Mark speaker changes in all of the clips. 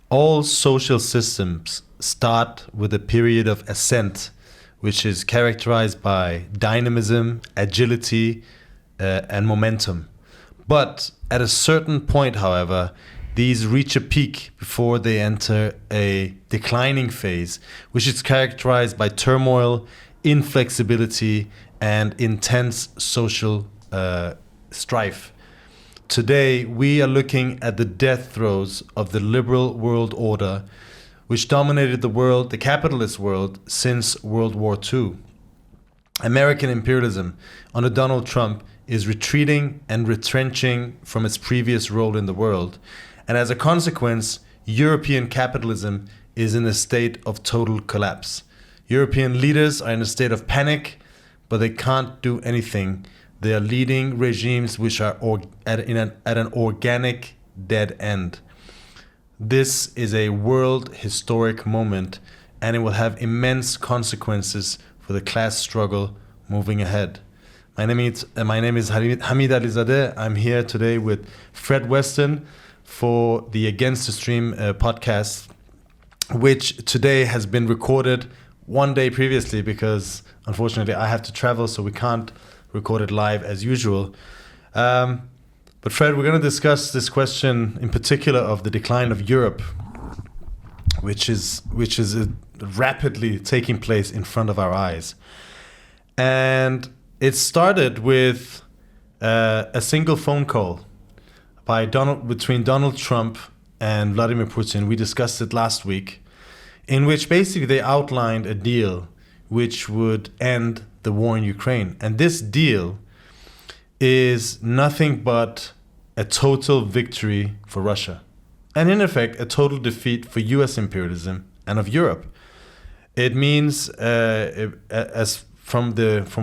Speaker 1: All social systems start with a period of ascent, which is characterized by dynamism, agility, and momentum. But at a certain point, however, these reach a peak before they enter a declining phase, which is characterized by turmoil, inflexibility, and intense social strife. Today, we are looking at the death throes of the liberal world order, which dominated the world, the capitalist world, since World War II. American imperialism under Donald Trump is retreating and retrenching from its previous role in the world. And as a consequence, European capitalism is in a state of total collapse. European leaders are in a state of panic, but they can't do anything. They are leading regimes which are at an organic dead end. This is a world historic moment, and it will have immense consequences for the class struggle moving ahead. My name is Hamid Alizadeh. I'm here today with Fred Weston for the Against the Stream podcast, which today has been recorded one day previously because unfortunately I have to travel, so we can't record it live as usual. But Fred, we're going to discuss this question in particular of the decline of Europe, which is rapidly taking place in front of our eyes. And it started with a single phone call between Donald Trump and Vladimir Putin. We discussed it last week, in which basically they outlined a deal which would end the war in Ukraine. And this deal is nothing but a total victory for Russia. And in effect, a total defeat for US imperialism and of Europe. It means, as from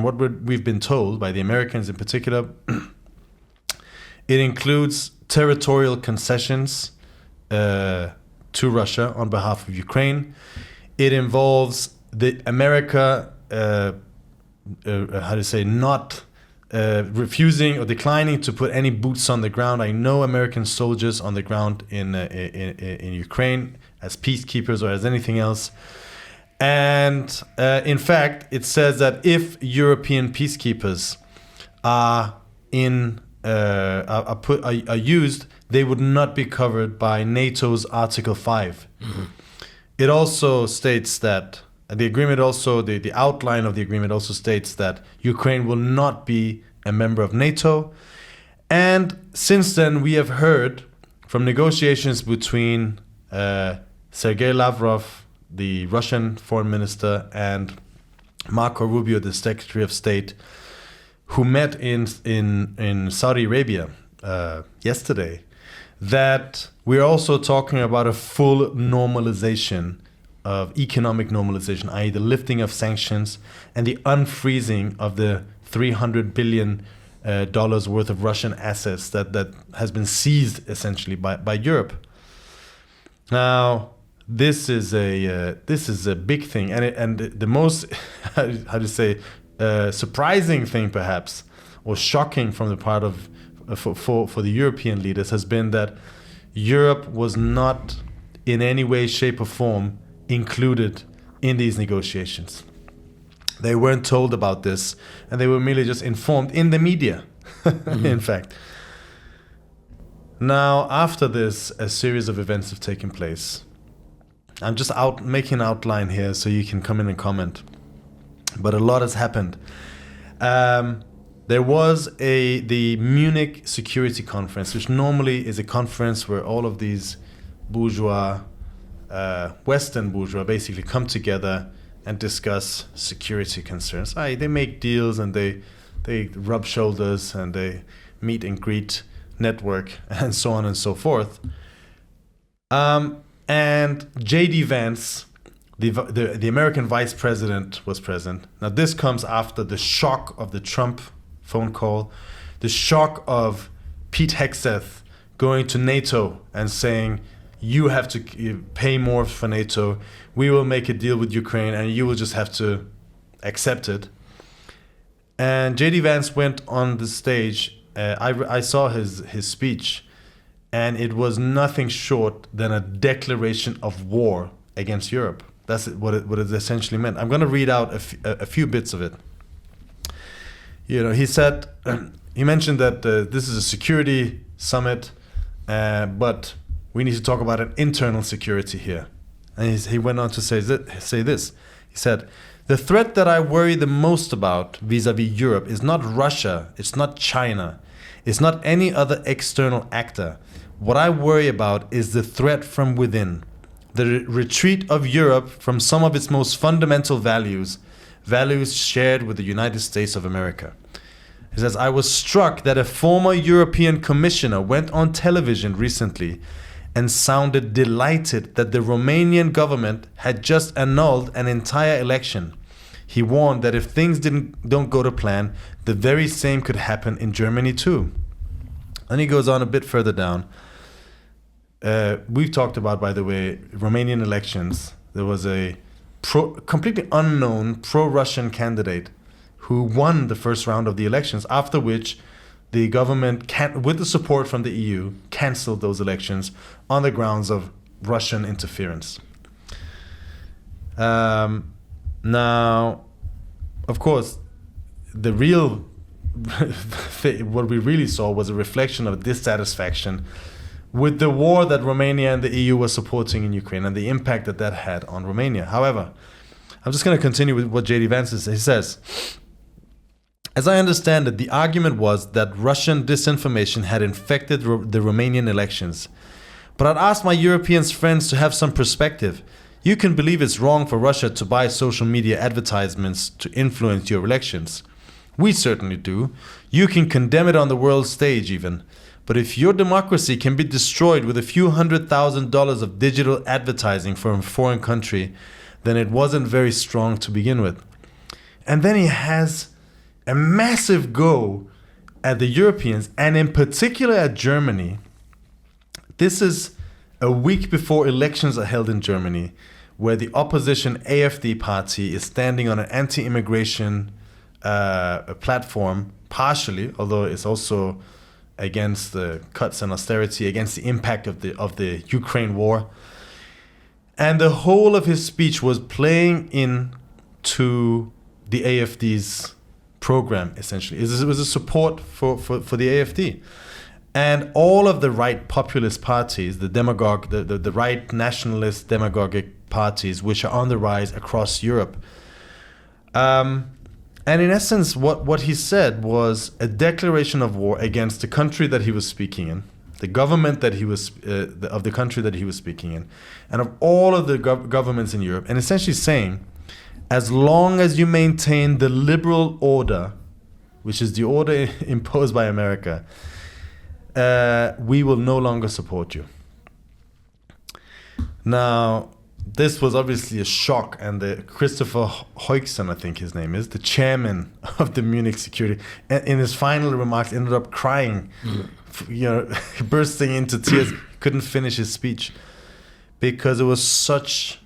Speaker 1: what we've been told by the Americans in particular, it includes territorial concessions to Russia on behalf of Ukraine. It involves the America, not refusing or declining to put any boots on the ground. I know American soldiers on the ground in Ukraine as peacekeepers or as anything else. And in fact, it says that if European peacekeepers are used, they would not be covered by NATO's Article 5. Mm-hmm. It also states that the agreement the outline of the agreement also states that Ukraine will not be a member of NATO. And since then, we have heard from negotiations between Sergei Lavrov, the Russian foreign minister, and Marco Rubio, the Secretary of State, who met in Saudi Arabia yesterday, that we're also talking about a full normalization of economic normalization, i.e. the lifting of sanctions and the unfreezing of the $300 billion worth of Russian assets that has been seized essentially by Europe. Now, this is a big thing, and the most surprising thing perhaps, or shocking from the part of for the European leaders, has been that Europe was not in any way, shape, or form included in these negotiations. They weren't told about this, and they were merely just informed in the media, mm-hmm. in fact. Now, after this, a series of events have taken place. I'm just making an outline here so you can come in and comment. But a lot has happened. There was the Munich Security Conference, which normally is a conference where all of these bourgeois, Western bourgeois, basically come together and discuss security concerns. They make deals and they rub shoulders and they meet and greet, network, and so on and so forth. And J.D. Vance, the American vice president, was present. Now, this comes after the shock of the Trump phone call, the shock of Pete Hegseth going to NATO and saying, you have to pay more for NATO, we will make a deal with Ukraine, and you will just have to accept it. And J.D. Vance went on the stage. I saw his speech, and it was nothing short than a declaration of war against Europe. That's what it essentially meant. I'm going to read out a few bits of it. He said, he mentioned that this is a security summit, but we need to talk about an internal security here. And he went on to say this. He said, the threat that I worry the most about vis-a-vis Europe is not Russia, it's not China, it's not any other external actor. What I worry about is the threat from within, the retreat of Europe from some of its most fundamental values shared with the United States of America. He says, I was struck that a former European commissioner went on television recently and sounded delighted that the Romanian government had just annulled an entire election. He warned that if things don't go to plan, the very same could happen in Germany too. And he goes on a bit further down. We've talked about, by the way, Romanian elections. There was a completely unknown pro-Russian candidate who won the first round of the elections, after which the government, with the support from the EU, cancelled those elections on the grounds of Russian interference. Now, of course, the real what we really saw was a reflection of dissatisfaction with the war that Romania and the EU were supporting in Ukraine and the impact that had on Romania. However, I'm just going to continue with what J.D. Vance says. He says, as I understand it, the argument was that Russian disinformation had infected the Romanian elections. But I'd asked my European friends to have some perspective. You can believe it's wrong for Russia to buy social media advertisements to influence your elections. We certainly do. You can condemn it on the world stage even. But if your democracy can be destroyed with a few $100,000 of digital advertising from a foreign country, then it wasn't very strong to begin with. And then he has a massive go at the Europeans, and in particular at Germany. This is a week before elections are held in Germany, where the opposition AfD party is standing on an anti-immigration platform, partially, although it's also against the cuts and austerity, against the impact of the Ukraine war. And the whole of his speech was playing into the AfD's program, essentially. It was a support for the AfD. And all of the right populist parties, the right nationalist demagogic parties, which are on the rise across Europe. And in essence, what he said was a declaration of war against the country that he was speaking in, the government that he was of the country that he was speaking in, and of all of the governments in Europe, and essentially saying, as long as you maintain the liberal order, which is the order imposed by America, we will no longer support you. Now, this was obviously a shock, and Christopher Heuchsen, I think his name is, the chairman of the Munich security, in his final remarks ended up crying, bursting into tears, couldn't finish his speech because it was such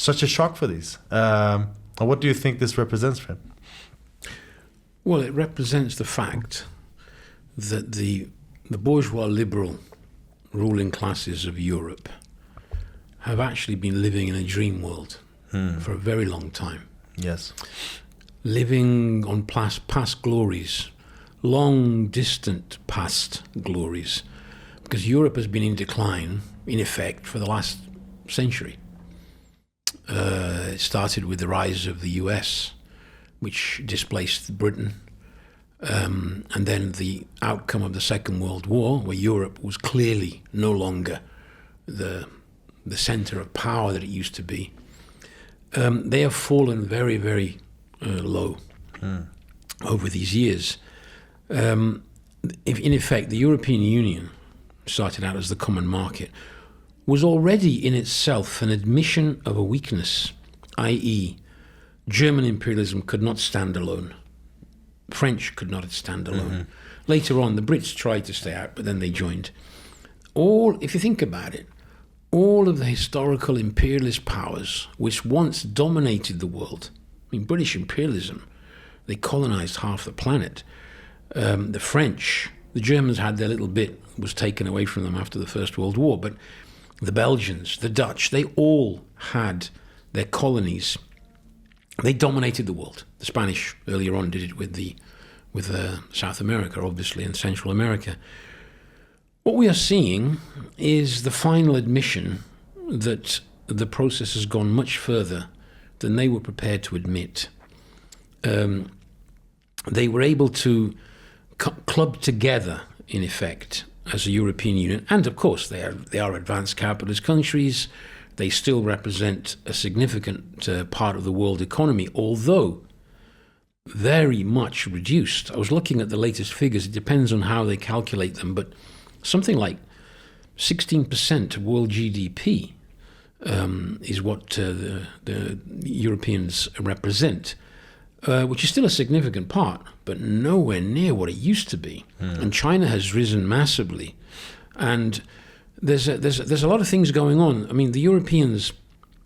Speaker 1: a shock for these. What do you think this represents for him?
Speaker 2: Well, it represents the fact that the bourgeois liberal ruling classes of Europe have actually been living in a dream world for a very long time.
Speaker 1: Yes.
Speaker 2: Living on past glories, long distant past glories, because Europe has been in decline, in effect, for the last century. It started with the rise of the US, which displaced Britain, and then the outcome of the Second World War, where Europe was clearly no longer the center of power that it used to be. They have fallen very, very low over these years. In effect, the European Union, started out as the common market, was already in itself an admission of a weakness, i.e., German imperialism could not stand alone. French could not stand alone. Mm-hmm. Later on, the Brits tried to stay out, but then they joined. If you think about it, all of the historical imperialist powers which once dominated the world, I mean, British imperialism, they colonized half the planet. The French The Germans had their little bit, was taken away from them after the First World War, but the Belgians, the Dutch, they all had their colonies. They dominated the world. The Spanish earlier on did it with South America, obviously, and Central America. What we are seeing is the final admission that the process has gone much further than they were prepared to admit. They were able to club together, in effect, as a European Union, and of course they are advanced capitalist countries. They still represent a significant part of the world economy, although very much reduced. I was looking at the latest figures. It depends on how they calculate them, but something like 16% of world GDP is what the Europeans represent, which is still a significant part, but nowhere near what it used to be. And China has risen massively, and there's a lot of things going on. I mean, the Europeans,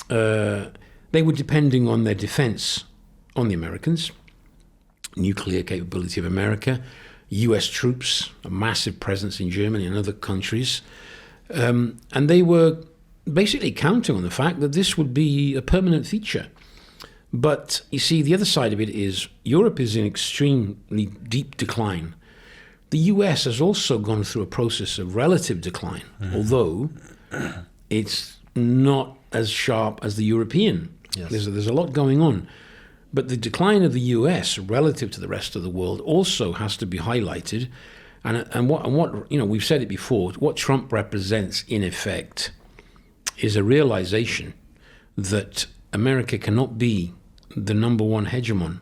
Speaker 2: they were depending on their defense on the Americans, nuclear capability of America, US troops, a massive presence in Germany and other countries, and they were basically counting on the fact that this would be a permanent feature. But you see, the other side of it is Europe is in extremely deep decline. The US has also gone through a process of relative decline, although it's not as sharp as the European.
Speaker 1: Yes.
Speaker 2: There's a lot going on. But the decline of the US relative to the rest of the world also has to be highlighted. And what you know, we've said it before, what Trump represents in effect is a realization that America cannot be the number one hegemon.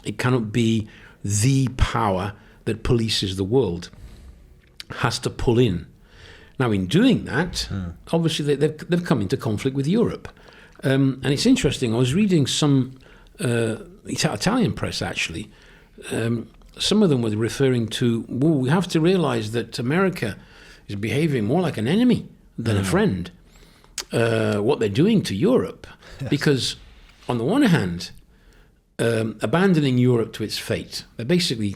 Speaker 2: It cannot be the power that polices the world. It has to pull in. Now, in doing that, obviously they've come into conflict with Europe. And it's interesting, I was reading some Italian press, actually. Some of them were referring to, well, we have to realize that America is behaving more like an enemy than a friend. What they're doing to Europe. Yes. Because on the one hand, abandoning Europe to its fate, they're basically,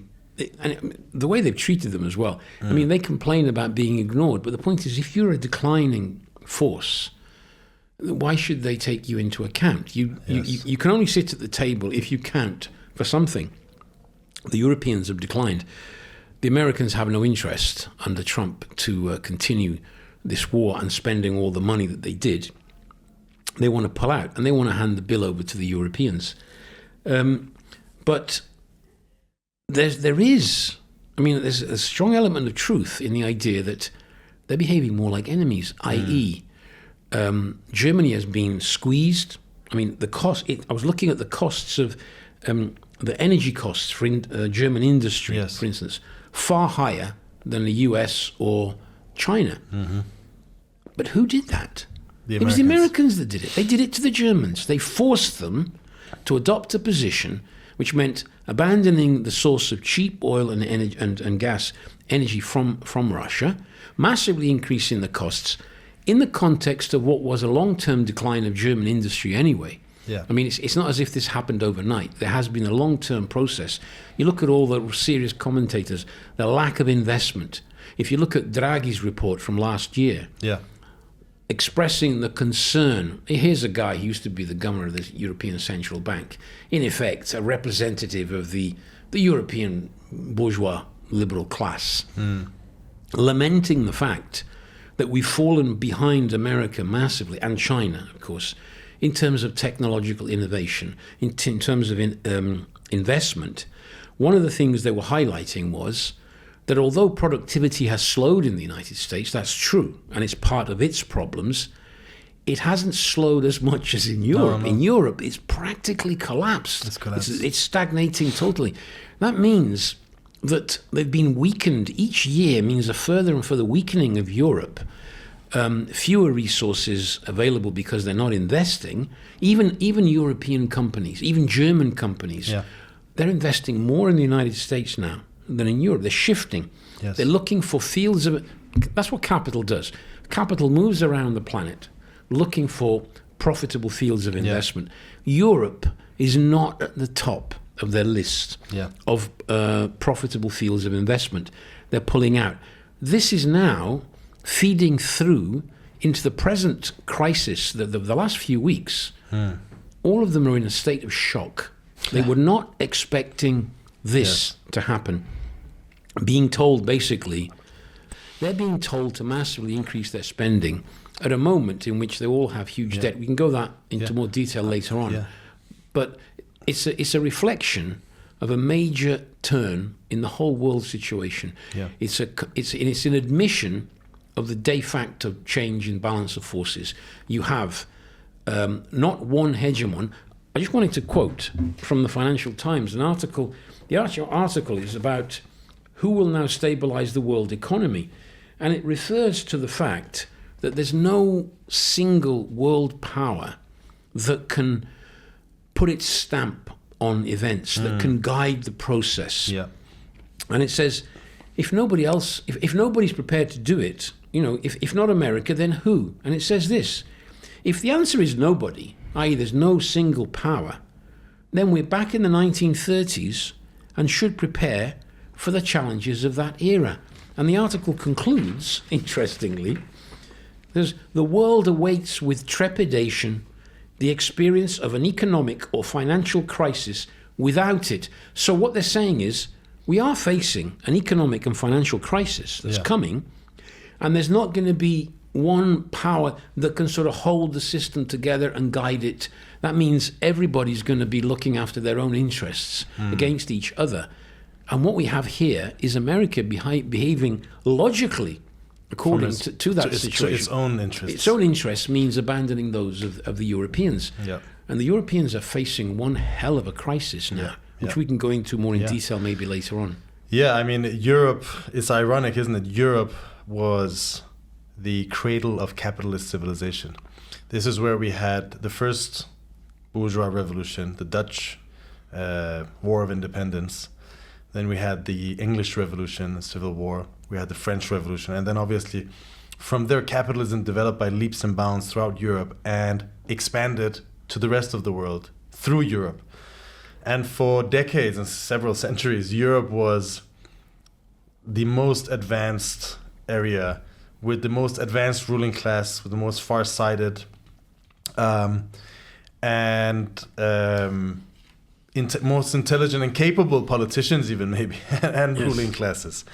Speaker 2: and the way they've treated them as well. I mean, they complain about being ignored, but the point is, if you're a declining force, why should they take you into account? You can only sit at the table if you count for something. The Europeans have declined. The Americans have no interest under Trump to continue this war and spending all the money that they did. They want to pull out, and they want to hand the bill over to the Europeans. But there's a strong element of truth in the idea that they're behaving more like enemies, i.e., Germany has been squeezed. I mean, I was looking at the costs of the energy costs for German industry, yes, for instance, far higher than the US or China. But who did that? It was the Americans that did it. They did it to the Germans. They forced them to adopt a position which meant abandoning the source of cheap oil and energy and gas energy from Russia, massively increasing the costs in the context of what was a long-term decline of German industry anyway.
Speaker 1: Yeah.
Speaker 2: I mean, it's not as if this happened overnight. There has been a long-term process. You look at all the serious commentators, the lack of investment. If you look at Draghi's report from last year, expressing the concern, here's a guy who used to be the governor of the European Central Bank, in effect a representative of the European bourgeois liberal class, lamenting the fact that we've fallen behind America massively, and China, of course, in terms of technological innovation, in terms of investment. One of the things they were highlighting was that although productivity has slowed in the United States, that's true, and it's part of its problems, it hasn't slowed as much as in Europe.
Speaker 1: No.
Speaker 2: In Europe, it's practically collapsed. It's stagnating totally. That means that they've been weakened. Each year means a further and further weakening of Europe. Fewer resources available because they're not investing. Even European companies, even German companies, they're investing more in the United States now than in Europe. They're shifting.
Speaker 1: Yes.
Speaker 2: They're looking for fields of... That's what capital does. Capital moves around the planet looking for profitable fields of investment. Europe is not at the top of their list
Speaker 1: Yeah.
Speaker 2: of profitable fields of investment. They're pulling out. This is now feeding through into the present crisis, the last few weeks. All of them are in a state of shock. They were not expecting this to happen. Being told, basically, they're being told to massively increase their spending at a moment in which they all have huge debt. We can go that into more detail later on. But it's a reflection of a major turn in the whole world situation. It's an admission of the de facto change in balance of forces. You have not one hegemon. I just wanted to quote from the Financial Times an article. The article is about who will now stabilize the world economy. And it refers to the fact that there's no single world power that can put its stamp on events, that can guide the process. And it says, if nobody else, if nobody's prepared to do it, if not America, then who? And it says this: if the answer is nobody, i.e. there's no single power, then we're back in the 1930s and should prepare for the challenges of that era. And the article concludes, interestingly, the world awaits with trepidation the experience of an economic or financial crisis without it. So what they're saying is, we are facing an economic and financial crisis that's coming, and there's not going to be one power that can sort of hold the system together and guide it. That means everybody's going to be looking after their own interests against each other. And what we have here is America behaving logically according to that situation.
Speaker 1: To its own interests.
Speaker 2: Its own interests means abandoning those of the Europeans. And the Europeans are facing one hell of a crisis now, which we can go into more in detail maybe later on.
Speaker 1: Yeah, I mean, Europe, it's ironic, isn't it? Europe was the cradle of capitalist civilization. This is where we had the first bourgeois revolution, the Dutch War of Independence. Then we had the English Revolution, the Civil War. We had the French Revolution. And then obviously from there, capitalism developed by leaps and bounds throughout Europe and expanded to the rest of the world through Europe. And for decades and several centuries, Europe was the most advanced area with the most advanced ruling class, with the most far-sighted most intelligent and capable politicians even maybe, and ruling classes.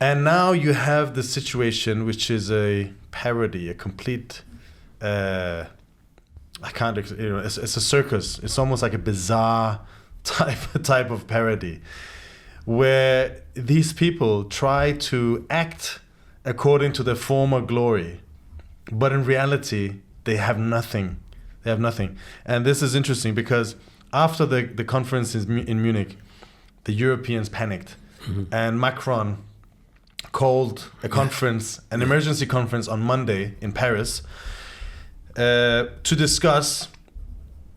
Speaker 1: And now you have the situation which is a parody, a complete, it's a circus. It's almost like a bizarre type of parody, where these people try to act according to their former glory, but in reality, they have nothing. They have nothing. And this is interesting because after the conference in Munich, the Europeans panicked, and Macron called a conference, an emergency conference on Monday in Paris, to discuss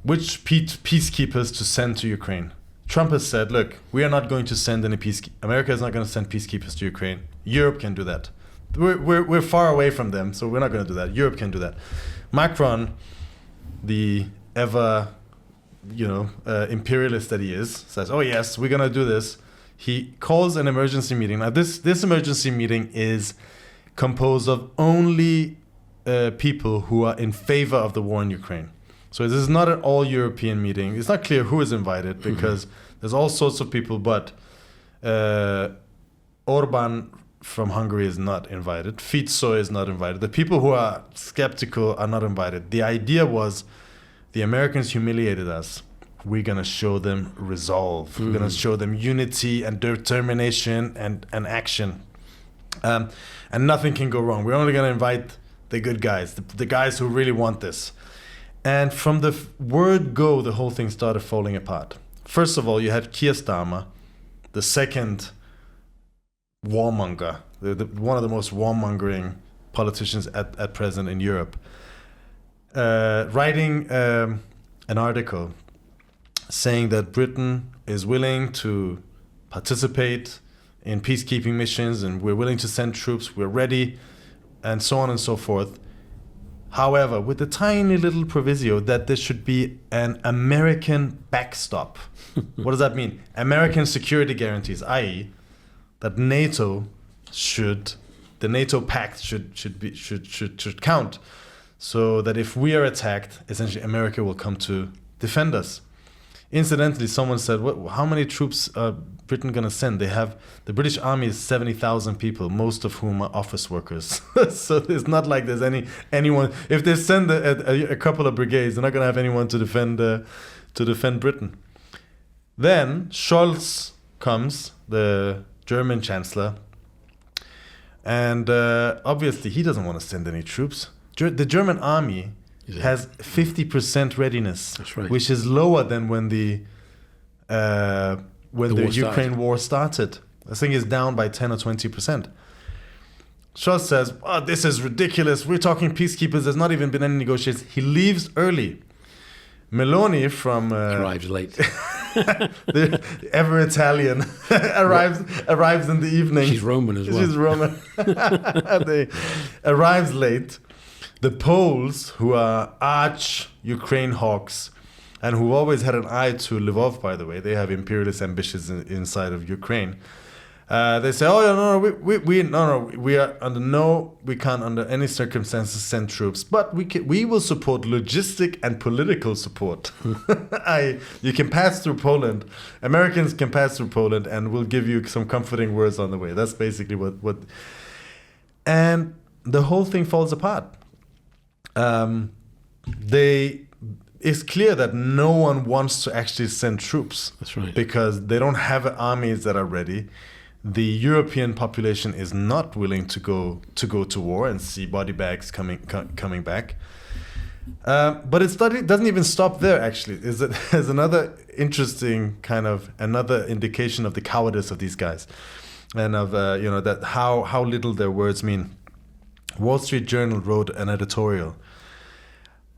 Speaker 1: which peacekeepers to send to Ukraine. Trump has said, look, we are not going to send any America is not going to send peacekeepers to Ukraine. Europe can do that. We're far away from them, so we're not going to do that. Europe can do that. Macron, the ever imperialist that he is, says, oh yes, we're going to do this. He calls an emergency meeting. Now this emergency meeting is composed of only people who are in favor of the war in Ukraine. So this is not an all-European meeting. It's not clear who is invited because there's all sorts of people, but Orban from Hungary is not invited. Fico is not invited. The people who are skeptical are not invited. The idea was the Americans humiliated us. We're going to show them resolve. We're going to show them unity and determination and action. And nothing can go wrong. We're only going to invite the good guys, the guys who really want this. And from the word go, the whole thing started falling apart. First of all, you had Keir Starmer, the second warmonger, one of the most warmongering politicians at present in Europe, writing an article saying that Britain is willing to participate in peacekeeping missions and we're willing to send troops, we're ready, and so on and so forth. However, with the tiny little proviso that there should be an American backstop. What does that mean? American security guarantees, i.e., that the NATO pact should count, so that if we are attacked, essentially America will come to defend us. Incidentally, someone said, how many troops are Britain going to send? The British Army is 70,000 people, most of whom are office workers. So it's not like there's anyone. If they send a couple of brigades, they're not going to have anyone to defend Britain. Then Scholz comes, the German chancellor, and obviously he doesn't want to send any troops. The German army has 50% readiness,
Speaker 2: That's right.
Speaker 1: which is lower than when the Ukraine war started. I think it's down by 10 or 20%. Scholz says, this is ridiculous. We're talking peacekeepers. There's not even been any negotiations. He leaves early. Meloni from...
Speaker 2: arrives late.
Speaker 1: the ever Italian arrives in the evening.
Speaker 2: She's Roman as well.
Speaker 1: She's Roman. They arrives late. The Poles, who are arch Ukraine hawks, and who always had an eye to Lvov, by the way, they have imperialist ambitions inside of Ukraine. They say, we are we can't under any circumstances send troops, but we will support logistic and political support. You can pass through Poland. Americans can pass through Poland, and we'll give you some comforting words on the way. That's basically what. And the whole thing falls apart. It's clear that no one wants to actually send troops.
Speaker 2: That's right.
Speaker 1: Because they don't have armies that are ready. The European population is not willing to go to war and see body bags coming back. But it doesn't even stop there. Actually, there's another interesting another indication of the cowardice of these guys, and of that how little their words mean. Wall Street Journal wrote an editorial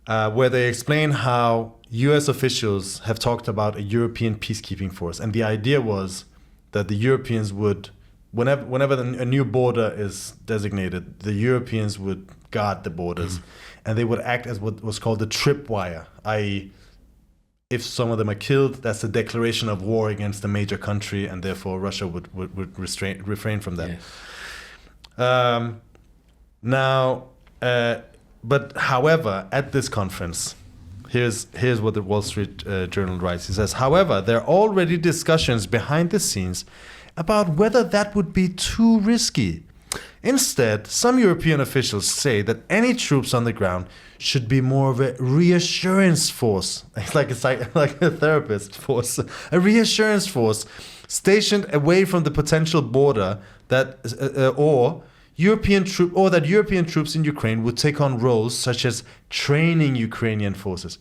Speaker 1: where they explain how U.S. officials have talked about a European peacekeeping force, and the idea was that the Europeans would, whenever a new border is designated, the Europeans would guard the borders, and they would act as what was called the tripwire, i.e., if some of them are killed, that's a declaration of war against a major country, and therefore Russia would refrain from that. Yes. But however, at this conference, here's what the Wall Street Journal writes. He says, however, there are already discussions behind the scenes about whether that would be too risky. Instead, some European officials say that any troops on the ground should be more of a reassurance force. It's like a therapist force. A reassurance force stationed away from the potential border that European troops in Ukraine would take on roles such as training Ukrainian forces.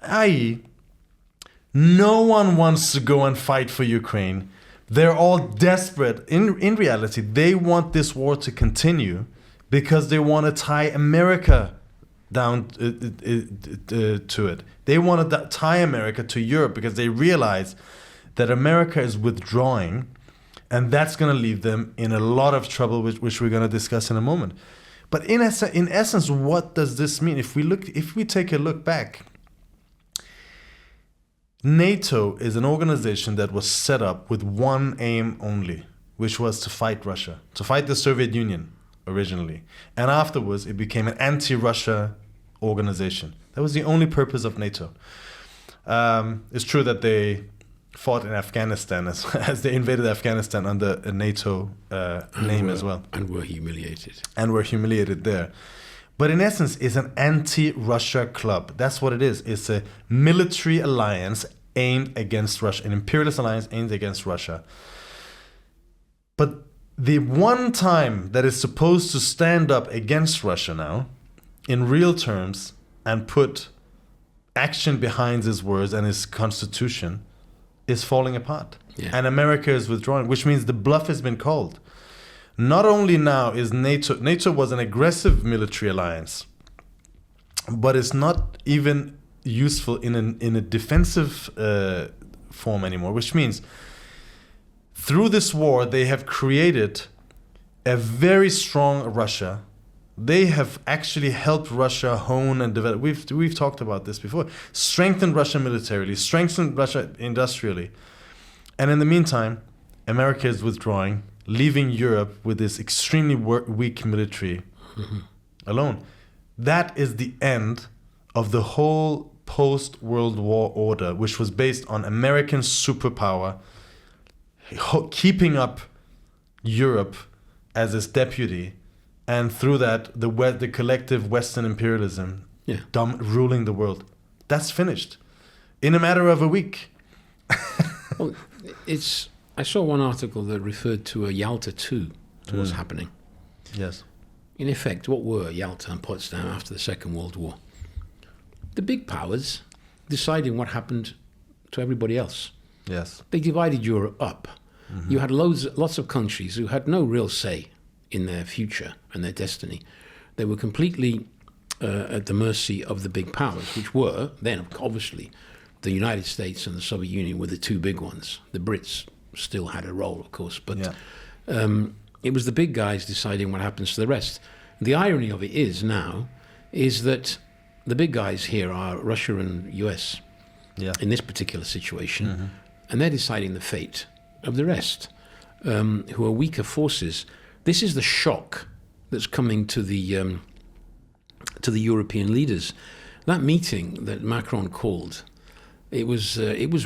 Speaker 1: I.e., no one wants to go and fight for Ukraine. They're all desperate. In reality, they want this war to continue because they want to tie America down to it. They want to tie America to Europe because they realize that America is withdrawing. And that's going to leave them in a lot of trouble, which we're going to discuss in a moment. But in essence, what does this mean? If we take a look back, NATO is an organization that was set up with one aim only, which was to fight Russia, to fight the Soviet Union originally. And afterwards, it became an anti-Russia organization. That was the only purpose of NATO. It's true that they fought in Afghanistan as they invaded Afghanistan under a NATO name as well.
Speaker 2: And were humiliated.
Speaker 1: And were humiliated there. But in essence, it's an anti-Russia club. That's what it is. It's a military alliance aimed against Russia, an imperialist alliance aimed against Russia. But the one time that is supposed to stand up against Russia now, in real terms, and put action behind his words and his constitution, is falling apart.
Speaker 2: Yeah. And
Speaker 1: America is withdrawing, which means the bluff has been called. Not only now is NATO was an aggressive military alliance, but it's not even useful in a defensive form anymore, which means through this war, they have created a very strong Russia they have actually helped Russia hone and develop. We've talked about this before. Strengthened Russia militarily, strengthened Russia industrially. And in the meantime, America is withdrawing, leaving Europe with this extremely weak military alone. That is the end of the whole post-World War order, which was based on American superpower keeping up Europe as its deputy, and through that, the collective Western imperialism ruling the world. That's finished in a matter of a week.
Speaker 2: Well, I saw one article that referred to a Yalta II, to what's happening.
Speaker 1: Yes.
Speaker 2: In effect, what were Yalta and Potsdam after the Second World War? The big powers deciding what happened to everybody else.
Speaker 1: Yes.
Speaker 2: They divided Europe up. You had lots of countries who had no real say in their future and their destiny. They were completely at the mercy of the big powers, which were then, obviously, the United States and the Soviet Union were the two big ones. The Brits still had a role, of course, but it was the big guys deciding what happens to the rest. The irony of it is that the big guys here are Russia and US in this particular situation, and they're deciding the fate of the rest, who are weaker forces. This is the shock that's coming to the European leaders. That meeting that Macron called, it was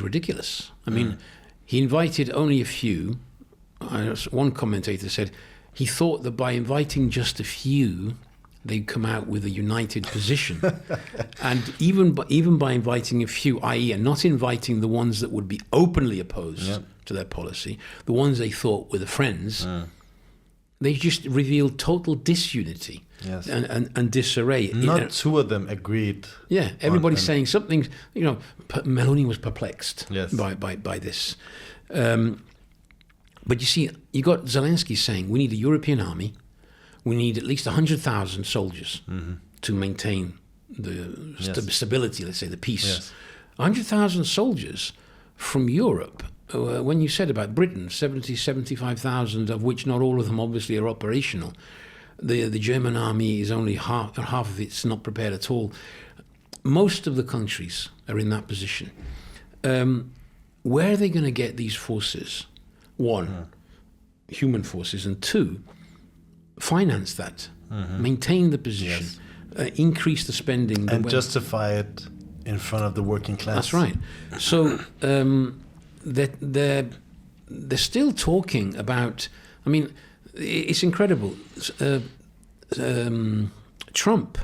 Speaker 2: ridiculous. I mean, he invited only a few. One commentator said he thought that by inviting just a few, they'd come out with a united position. And even by inviting a few, i.e. and not inviting the ones that would be openly opposed to their policy, the ones they thought were the friends, they just revealed total disunity and disarray.
Speaker 1: Not two of them agreed.
Speaker 2: Yeah, everybody's saying something. Meloni was perplexed by this. But you see, you got Zelensky saying we need a European army. We need at least 100,000 soldiers to maintain the stability, let's say, the peace.
Speaker 1: Yes.
Speaker 2: 100,000 soldiers from Europe. When you said about Britain, 75,000, of which not all of them obviously are operational. The German army is only half of it's not prepared at all. Most of the countries are in that position. Where are they going to get these forces? One, human forces, and two, finance that, maintain the position, increase the spending.
Speaker 1: And justify it in front of the working class.
Speaker 2: That's right. So they're still talking about, I mean, it's incredible. Trump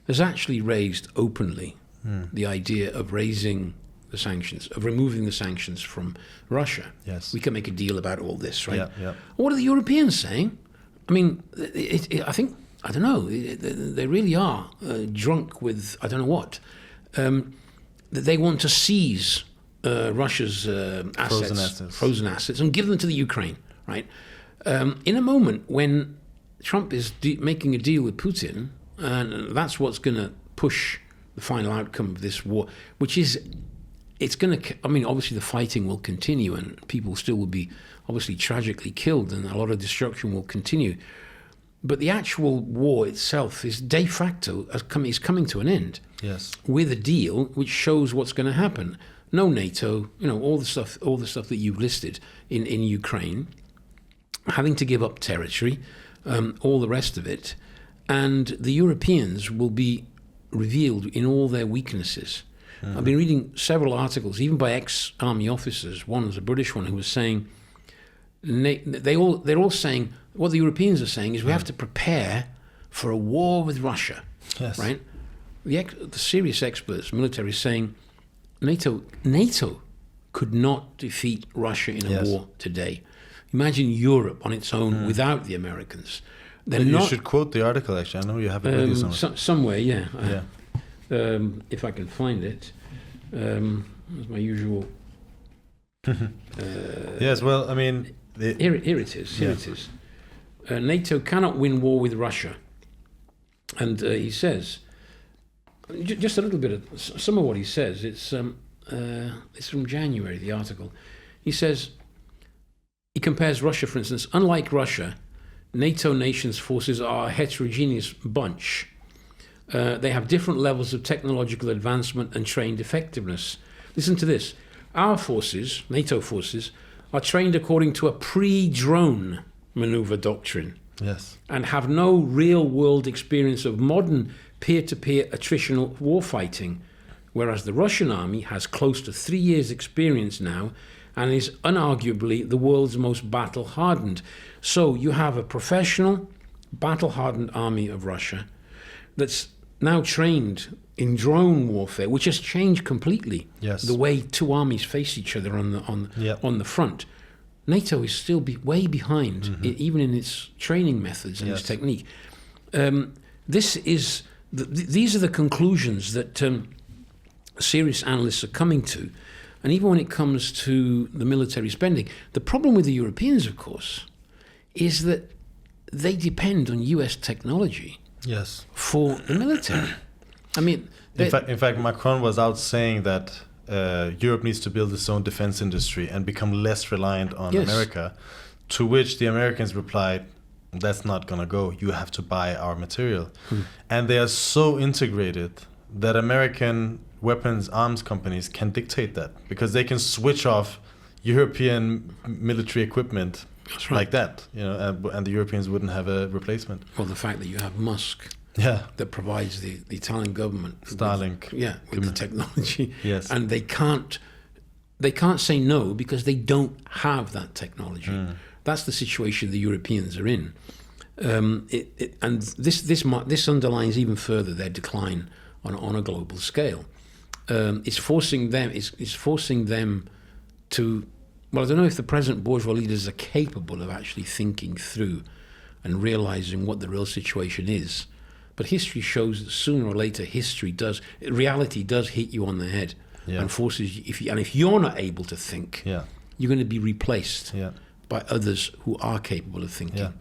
Speaker 2: has actually raised openly the idea of raising the sanctions, of removing the sanctions from Russia.
Speaker 1: Yes.
Speaker 2: We can make a deal about all this, right?
Speaker 1: Yeah.
Speaker 2: What are the Europeans saying? I mean, I think, I don't know, they really are drunk with, I don't know what. They want to seize Russia's frozen assets, and give them to the Ukraine, right? In a moment when Trump is making a deal with Putin, and that's what's going to push the final outcome of this war, which is, it's going to, I mean, obviously the fighting will continue and people still will be obviously tragically killed and a lot of destruction will continue. But the actual war itself is de facto is coming to an end.
Speaker 1: Yes.
Speaker 2: With a deal which shows what's going to happen. No NATO, all the stuff that you've listed in Ukraine, having to give up territory, all the rest of it, and the Europeans will be revealed in all their weaknesses. I've been reading several articles, even by ex-army officers. One was a British one who was saying, they're all saying, what the Europeans are saying is we have to prepare for a war with Russia, right? The serious experts, military, saying NATO could not defeat Russia in a war today. Imagine Europe on its own without the Americans.
Speaker 1: You should quote the article, actually. I know you have it with you somewhere.
Speaker 2: Somewhere, yeah. If I can find it. That's my usual...
Speaker 1: yes, well, I mean...
Speaker 2: Here it is. Here it is. NATO cannot win war with Russia. And he says... Just a little bit of... Some of what he says, it's from January, the article. He says... He compares Russia, for instance. Unlike Russia, NATO nations' forces are a heterogeneous bunch. They have different levels of technological advancement and trained effectiveness. Listen to this. Our forces, NATO forces, are trained according to a pre-drone maneuver doctrine.
Speaker 1: Yes.
Speaker 2: And have no real-world experience of modern peer-to-peer attritional warfighting, whereas the Russian army has close to 3 years' experience now and is unarguably the world's most battle-hardened. So you have a professional, battle-hardened army of Russia that's now trained in drone warfare, which has changed completely the way two armies face each other on the front. NATO is still way behind, even in its training methods and its technique. These are the conclusions that serious analysts are coming to. And even when it comes to the military spending, the problem with the Europeans, of course, is that they depend on US technology for the military. I mean,
Speaker 1: in fact, Macron was out saying that Europe needs to build its own defense industry and become less reliant on America, to which the Americans replied, that's not going to go. You have to buy our material. And they are so integrated that American weapons arms companies can dictate that, because they can switch off European military equipment like that, and the Europeans wouldn't have a replacement.
Speaker 2: Well, the fact that you have Musk that provides the Italian government
Speaker 1: Starlink
Speaker 2: with the technology, and they can't say no because they don't have that technology. That's the situation the Europeans are in, and this underlines even further their decline on a global scale. It's forcing them to. Well, I don't know if the present bourgeois leaders are capable of actually thinking through and realizing what the real situation is. But history shows that sooner or later, reality does hit you on the head and forces you. If you're not able to think, you're going to be replaced by others who are capable of thinking.
Speaker 1: Yeah.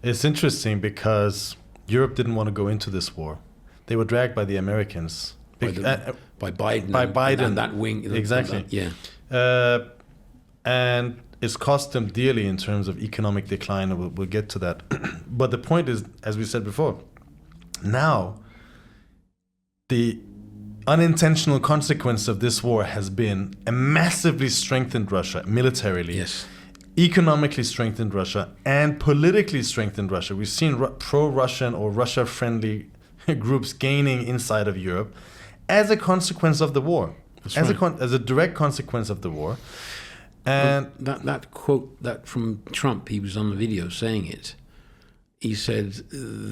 Speaker 1: It's interesting because Europe didn't want to go into this war. They were dragged by the Americans.
Speaker 2: By Biden.
Speaker 1: By Biden.
Speaker 2: And that wing.
Speaker 1: Exactly. And it's cost them dearly in terms of economic decline, and we'll get to that. But the point is, as we said before, now the unintentional consequence of this war has been a massively strengthened Russia militarily, economically strengthened Russia, and politically strengthened Russia. We've seen pro-Russian or Russia-friendly groups gaining inside of Europe as a consequence of the war, as a direct consequence of the war. And
Speaker 2: that quote that from Trump, he was on the video saying it. He said,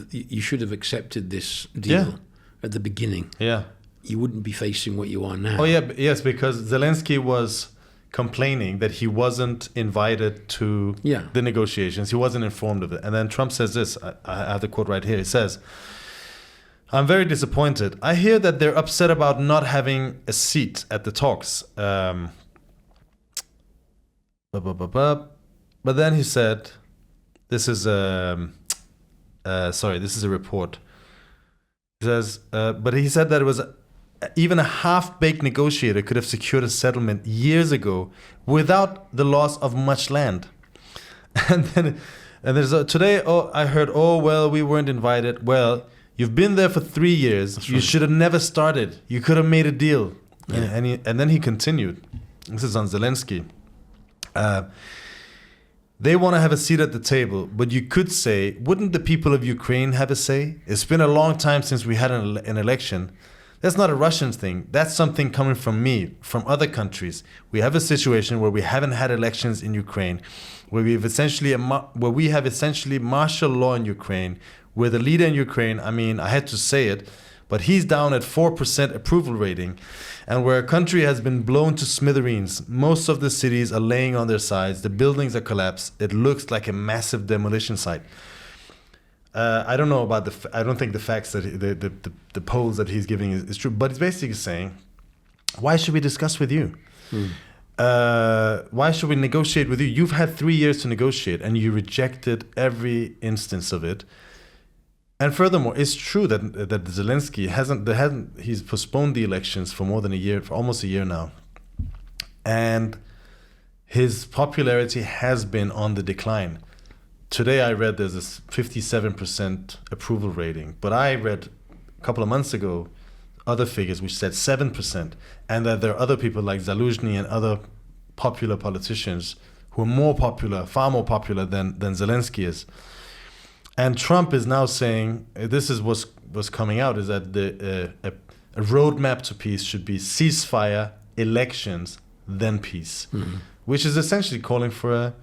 Speaker 2: "You should have accepted this deal at the beginning. You wouldn't be facing what you are now."
Speaker 1: Oh yes, because Zelensky was complaining that he wasn't invited to the negotiations. He wasn't informed of it. And then Trump says this. I have the quote right here. He says, "I'm very disappointed. I hear that they're upset about not having a seat at the talks." But then he said, this is a report. He says, but he said that it was even a half-baked negotiator could have secured a settlement years ago without the loss of much land. And there's today. I heard. We weren't invited. Well, you've been there for 3 years. That's you should have never started. You could have made a deal. And then he continued. This is on Zelensky. They want to have a seat at the table, but you could say, wouldn't the people of Ukraine have a say? It's been a long time since we had an election. That's not a Russian thing. That's something coming from me, from other countries. We have a situation where we haven't had elections in Ukraine, where we have essentially martial law in Ukraine, where the leader in Ukraine, I had to say it, but he's down at 4% approval rating, and where a country has been blown to smithereens. Most of the cities are laying on their sides. The buildings are collapsed. It looks like a massive demolition site. I don't know about I don't think the facts that the polls that he's giving is true, but he's basically saying, why should we discuss with you? Why should we negotiate with you? You've had 3 years to negotiate, and you rejected every instance of it. And furthermore, it's true that Zelensky he's postponed the elections for more than a year, for almost a year now. And his popularity has been on the decline. today I read there's this 57% approval rating, but I read a couple of months ago other figures which said 7%, and that there are other people like Zaluzhny and other popular politicians who are more popular, far more popular than Zelensky is. And Trump is now saying, this is what's coming out, is that a roadmap to peace should be ceasefire, elections, then peace, which is essentially calling for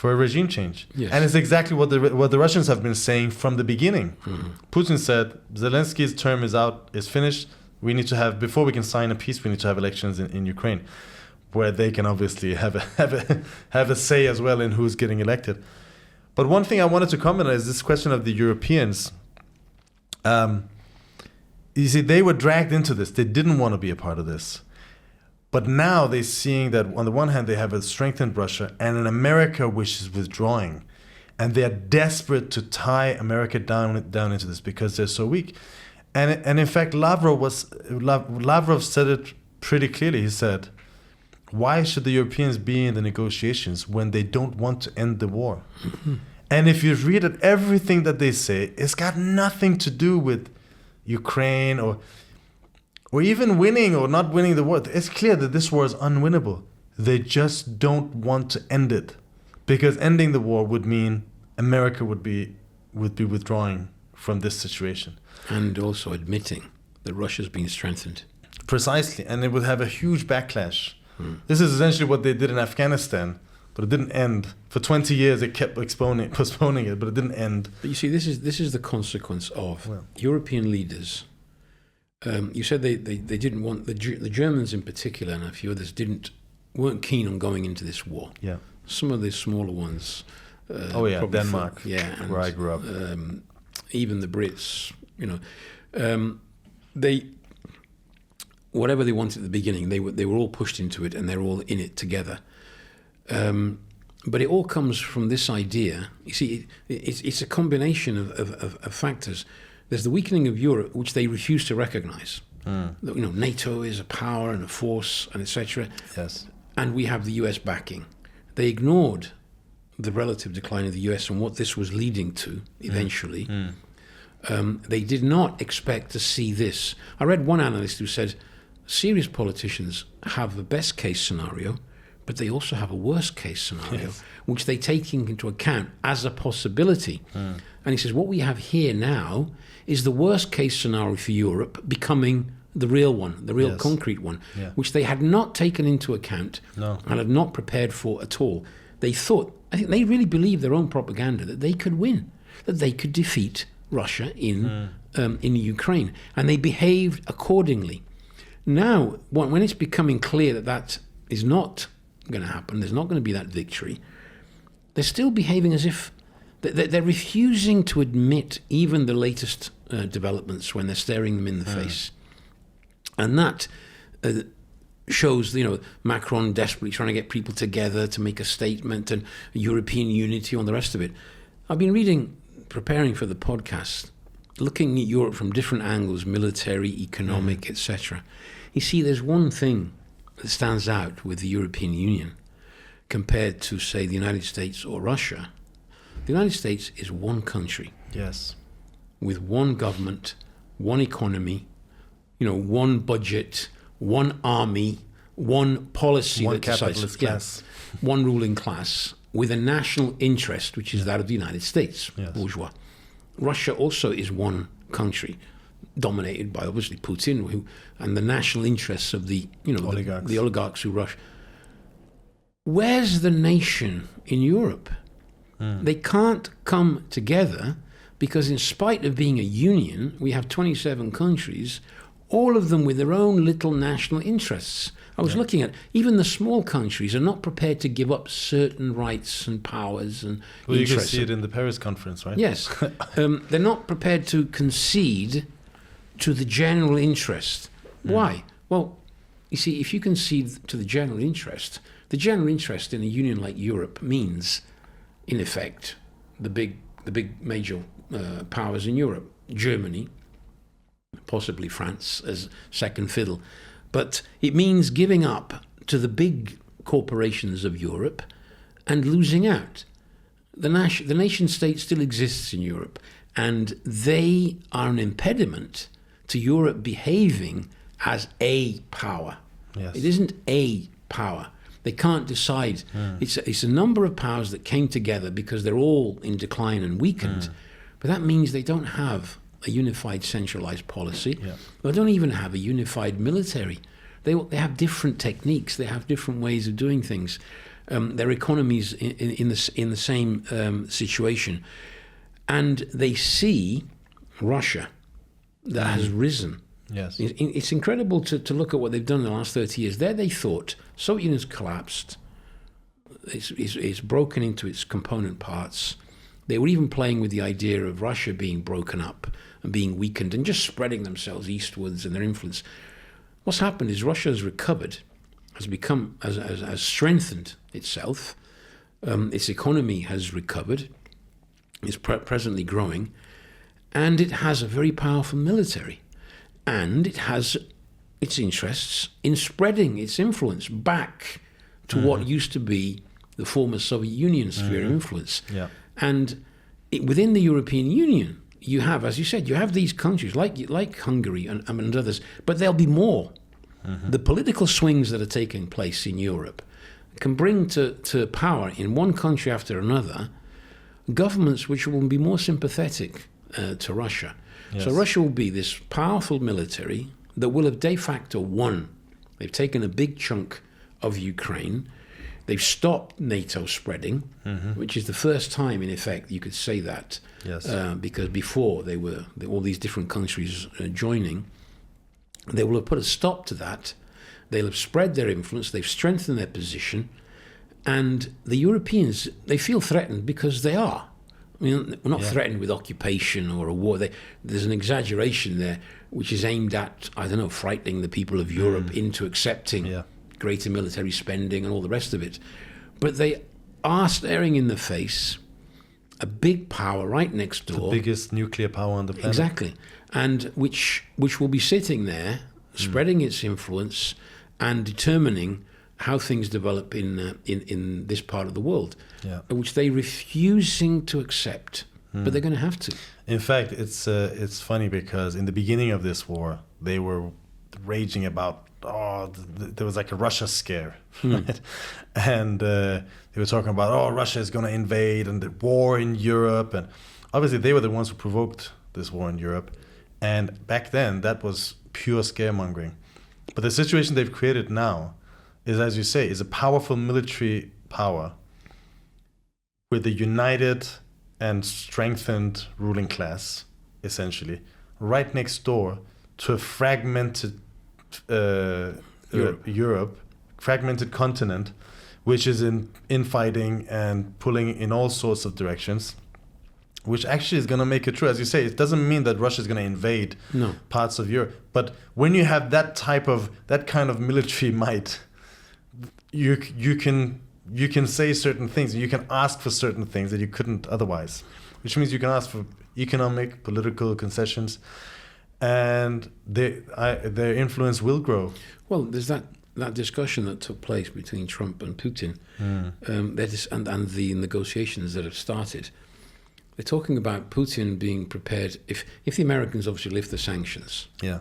Speaker 1: a regime change.
Speaker 2: Yes.
Speaker 1: And it's exactly what the Russians have been saying from the beginning. Putin said, Zelensky's term is finished. We need to have, before we can sign a peace, we need to have elections in Ukraine, where they can obviously have a say as well in who's getting elected. But one thing I wanted to comment on is this question of the Europeans. You see, they were dragged into this. They didn't want to be a part of this. But now they're seeing that on the one hand, they have a strengthened Russia and an America which is withdrawing. And they're desperate to tie America down into this because they're so weak. And in fact, Lavrov said it pretty clearly. He said, why should the Europeans be in the negotiations when they don't want to end the war? And if you read it, everything that they say, it's got nothing to do with Ukraine or even winning or not winning the war. It's clear that this war is unwinnable. They just don't want to end it, because ending the war would mean America would be withdrawing from this situation.
Speaker 2: And also admitting that Russia's been strengthened.
Speaker 1: Precisely, and it would have a huge backlash. This is essentially what they did in Afghanistan, but it didn't end. For 20 years, they kept postponing it, but it didn't end.
Speaker 2: But you see, this is the consequence of European leaders. You said they didn't want, the Germans in particular, and a few others weren't keen on going into this war.
Speaker 1: Yeah.
Speaker 2: Some of the smaller ones.
Speaker 1: Denmark,
Speaker 2: and,
Speaker 1: where I grew up.
Speaker 2: Even the Brits, they. Whatever they wanted at the beginning, they were all pushed into it, and they're all in it together. But it all comes from this idea. You see, it's a combination of factors. There's the weakening of Europe, which they refuse to recognize. NATO is a power and a force, and etc.
Speaker 1: Yes.
Speaker 2: And we have the US backing. They ignored the relative decline of the US and what this was leading to eventually. They did not expect to see this. I read one analyst who said, serious politicians have a best case scenario, but they also have a worst case scenario, which they take into account as a possibility. And he says, what we have here now is the worst case scenario for Europe becoming the real one, the real concrete one, which they had not taken into account and had not prepared for at all. They thought, I think they really believed their own propaganda, that they could win, that they could defeat Russia in Ukraine. And they behaved accordingly. Now, when it's becoming clear that is not going to happen, there's not going to be that victory, they're still behaving as if they're refusing to admit even the latest developments when they're staring them in the face. And that shows, Macron desperately trying to get people together to make a statement and European unity and the rest of it. I've been preparing for the podcast, looking at Europe from different angles, military, economic, etc. You see, there's one thing that stands out with the European Union compared to, say, the United States or Russia. The United States is one country.
Speaker 1: Yes.
Speaker 2: With one government, one economy, one budget, one army, one policy
Speaker 1: one
Speaker 2: that decides,
Speaker 1: class.
Speaker 2: One ruling class with a national interest, which is that of the United States, bourgeois. Russia also is one country, dominated by obviously Putin, and the national interests of the oligarchs who rush. Where's the nation in Europe? They can't come together because, in spite of being a union, we have 27 countries, all of them with their own little national interests. I was looking at, even the small countries are not prepared to give up certain rights and powers and interests.
Speaker 1: You can see it in the Paris conference, right?
Speaker 2: Yes. They're not prepared to concede to the general interest. Why? Well, you see, if you concede to the general interest in a union like Europe means, in effect, the big major powers in Europe, Germany, possibly France as second fiddle, but it means giving up to the big corporations of Europe and losing out. the nation state still exists in Europe, and they are an impediment to Europe behaving as a power.
Speaker 1: Yes.
Speaker 2: It isn't a power. They can't decide. It's a number of powers that came together because they're all in decline and weakened. But that means they don't have a unified centralized policy.
Speaker 1: Yeah.
Speaker 2: They don't even have a unified military. They have different techniques. They have different ways of doing things. Their economies in the same situation. And they see Russia that has risen.
Speaker 1: Yes.
Speaker 2: It's incredible to look at what they've done in the last 30 years. There they thought Soviet Union's collapsed. It's broken into its component parts. They were even playing with the idea of Russia being broken up and being weakened and just spreading themselves eastwards and their influence. What's happened is Russia has recovered, has strengthened itself. Its economy has recovered. It's presently growing, and it has a very powerful military. And it has its interests in spreading its influence back to what used to be the former Soviet Union sphere of influence.
Speaker 1: Yeah.
Speaker 2: And within the European Union, you have, as you said, you have these countries like Hungary and others, but there'll be more. The political swings that are taking place in Europe can bring to power in one country after another governments which will be more sympathetic to Russia.
Speaker 1: Yes.
Speaker 2: So Russia will be this powerful military that will have de facto won. They've taken a big chunk of Ukraine. They've stopped NATO spreading, which is the first time, in effect, you could say that.
Speaker 1: Yes.
Speaker 2: Because before all these different countries joining, they will have put a stop to that. They'll have spread their influence. They've strengthened their position. And the Europeans, they feel threatened because they are. I mean, we're not threatened with occupation or a war. There's an exaggeration there, which is aimed at, I don't know, frightening the people of Europe into accepting greater military spending and all the rest of it. But they are staring in the face a big power right next door.
Speaker 1: The biggest nuclear power on the planet.
Speaker 2: Exactly. And which will be sitting there, spreading its influence and determining how things develop in this part of the world, which they're refusing to accept, but they're going to have to.
Speaker 1: In fact, it's funny because in the beginning of this war, they were raging about, there was like a Russia scare, right? And they were talking about, Russia is going to invade and the war in Europe. And obviously they were the ones who provoked this war in Europe. And back then, that was pure scaremongering. But the situation they've created now is, as you say, is a powerful military power with a united and strengthened ruling class, essentially, right next door to a fragmented Europe, fragmented continent, which is in infighting and pulling in all sorts of directions, which actually is going to make it true. As you say, it doesn't mean that Russia is going to invade parts of Europe. But when you have that kind of military might, you can say certain things, you can ask for certain things that you couldn't otherwise, which means you can ask for economic, political concessions, and their influence will grow.
Speaker 2: Well, there's that discussion that took place between Trump and Putin, and the negotiations that have started. They're talking about Putin being prepared if the Americans obviously lift the sanctions.
Speaker 1: Yeah.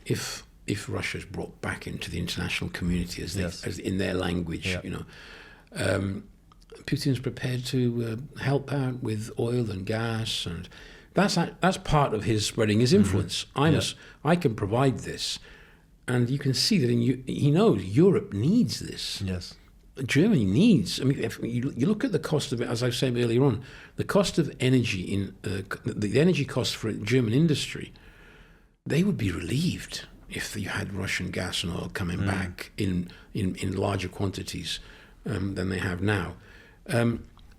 Speaker 2: If Russia's brought back into the international community as in their language, Putin's prepared to help out with oil and gas, and that's part of his spreading his influence. I can provide this, and you can see that he knows Europe needs this.
Speaker 1: Yes.
Speaker 2: Germany needs. I mean, if you look at the cost of it, as I said earlier on, the cost of energy the energy costs for German industry, they would be relieved if you had Russian gas and oil coming back in larger quantities than they have now.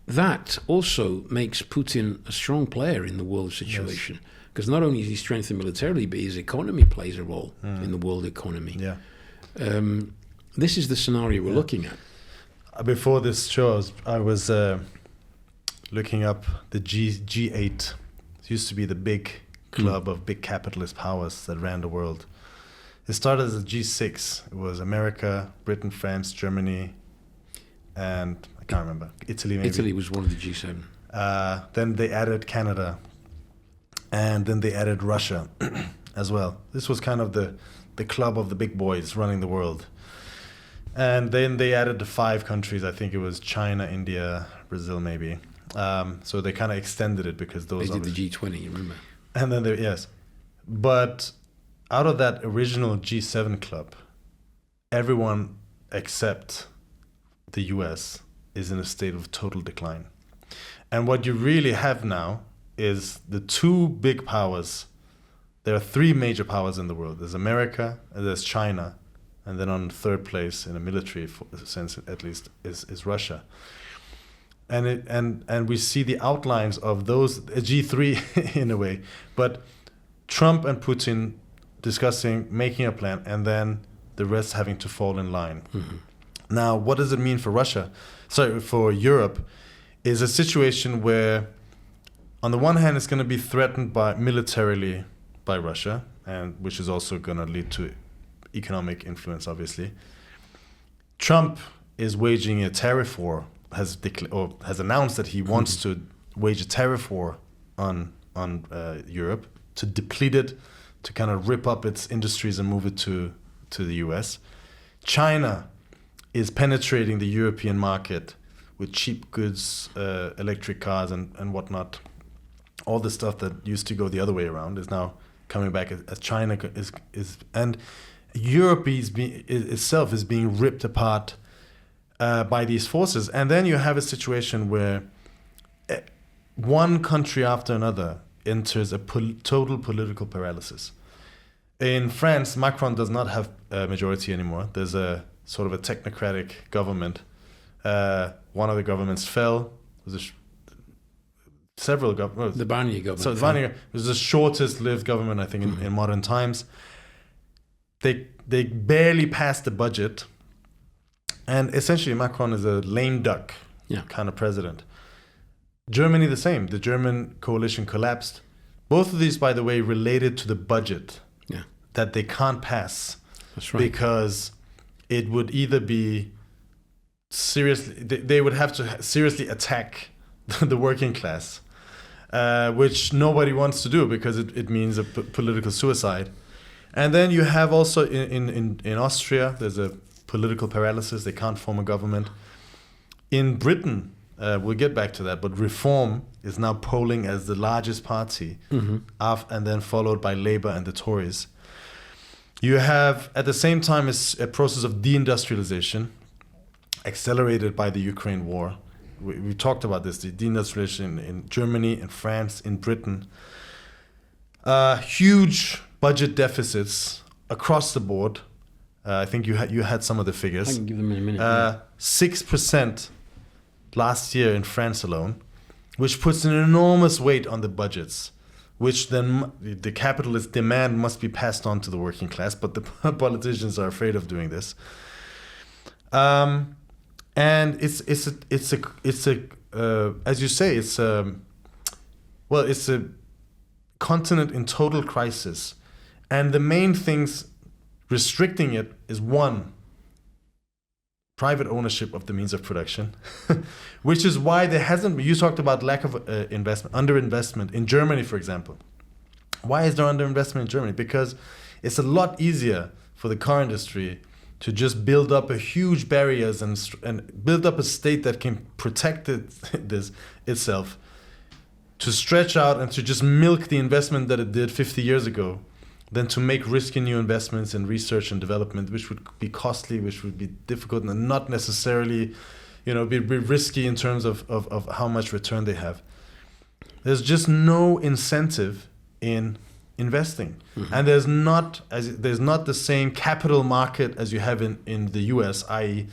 Speaker 2: That also makes Putin a strong player in the world situation, because not only is he strengthened militarily, but his economy plays a role in the world economy. Yeah. This is the scenario we're looking at.
Speaker 1: Before this show, I was looking up the G8. It used to be the big club of big capitalist powers that ran the world. It started as a G6. It was America, Britain, France, Germany, and I can't remember. Italy, maybe.
Speaker 2: Italy was one of the G7.
Speaker 1: Then they added Canada, and then they added Russia as well. This was kind of the club of the big boys running the world. And then they added the 5 countries. I think it was China, India, Brazil, maybe. So they kind of extended it because those
Speaker 2: they did the G20, you remember?
Speaker 1: And then yes, but out of that original G7 club, everyone except the US is in a state of total decline. And what you really have now is the 2 big powers. There are 3 major powers in the world. There's America, and there's China, and then on 3rd place in a military sense, at least, is Russia. And we see the outlines of those G3 in a way, but Trump and Putin discussing, making a plan, and then the rest having to fall in line.
Speaker 2: Mm-hmm.
Speaker 1: Now, what does it mean for Russia? Sorry, for Europe, is a situation where, on the one hand, it's going to be threatened militarily by Russia, and which is also going to lead to economic influence, obviously. Trump is waging a tariff war, has announced that he wants to wage a tariff war on Europe, to deplete it, to kind of rip up its industries and move it to the US. China is penetrating the European market with cheap goods, electric cars and whatnot. All the stuff that used to go the other way around is now coming back as China is and Europe itself is being ripped apart by these forces. And then you have a situation where one country after another enters a total political paralysis. In France, Macron does not have a majority anymore. There's a sort of a technocratic government. One of the governments fell. Several governments.
Speaker 2: The Barnier government.
Speaker 1: So the Barnier was the shortest lived government, I think, in modern times. They barely passed the budget. And essentially, Macron is a lame duck kind of president. Germany, the same. The German coalition collapsed. Both of these, by the way, related to the budget that they can't pass.
Speaker 2: That's right.
Speaker 1: Because it would either be they would have to seriously attack the working class, which nobody wants to do because it means a political suicide. And then you have also in Austria, there's a political paralysis. They can't form a government. In Britain, we'll get back to that, but Reform is now polling as the largest party, and then followed by Labour and the Tories. You have, at the same time, a process of deindustrialization, accelerated by the Ukraine war. We talked about this, the deindustrialization in Germany, in France, in Britain. Huge budget deficits across the board. I think you had some of the figures.
Speaker 2: I can give them in a minute.
Speaker 1: 6% last year in France alone, which puts an enormous weight on the budgets, which then the capitalist demand must be passed on to the working class, but the politicians are afraid of doing this. And it's a as you say, it's a continent in total crisis, and the main things restricting it is one, private ownership of the means of production, which is why there hasn't been, you talked about lack of investment, underinvestment in Germany, for example. Why is there underinvestment in Germany? Because it's a lot easier for the car industry to just build up a huge barriers and build up a state that can protect itself, to stretch out and to just milk the investment that it did 50 years ago, than to make risky new investments in research and development, which would be costly, which would be difficult, and not necessarily, be risky in terms of how much return they have. There's just no incentive in investing, and there's not the same capital market as you have in the US, i.e.,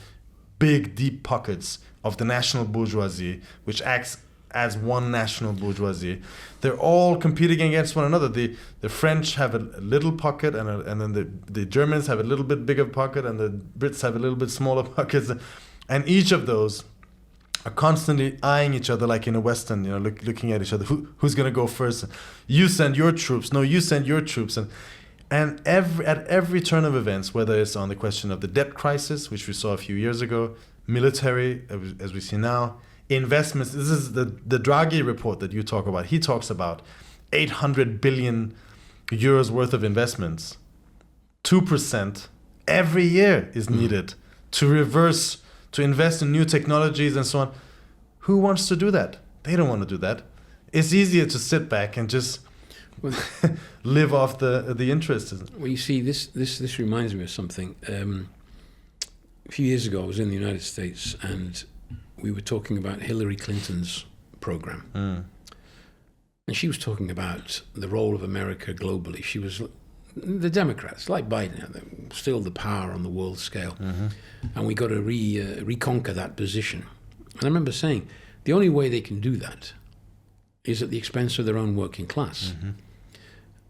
Speaker 1: big deep pockets of the national bourgeoisie, which acts as one national bourgeoisie. They're all competing against one another. The French have a little pocket, and then the Germans have a little bit bigger pocket, and the Brits have a little bit smaller pockets, and each of those are constantly eyeing each other like in a Western, looking at each other. Who's going to go first? You send your troops. No, you send your troops. And at every turn of events, whether it's on the question of the debt crisis, which we saw a few years ago, military, as we see now, investments. This is the Draghi report that you talk about. He talks about 800 billion euros worth of investments. 2% every year is needed to invest in new technologies and so on. Who wants to do that? They don't want to do that. It's easier to sit back and just live off the interest.
Speaker 2: Well, you see, this reminds me of something. A few years ago, I was in the United States, and we were talking about Hillary Clinton's program. And she was talking about the role of America globally. She was the Democrats, like Biden, they're still the power on the world scale. And we got to reconquer that position. And I remember saying, the only way they can do that is at the expense of their own working class.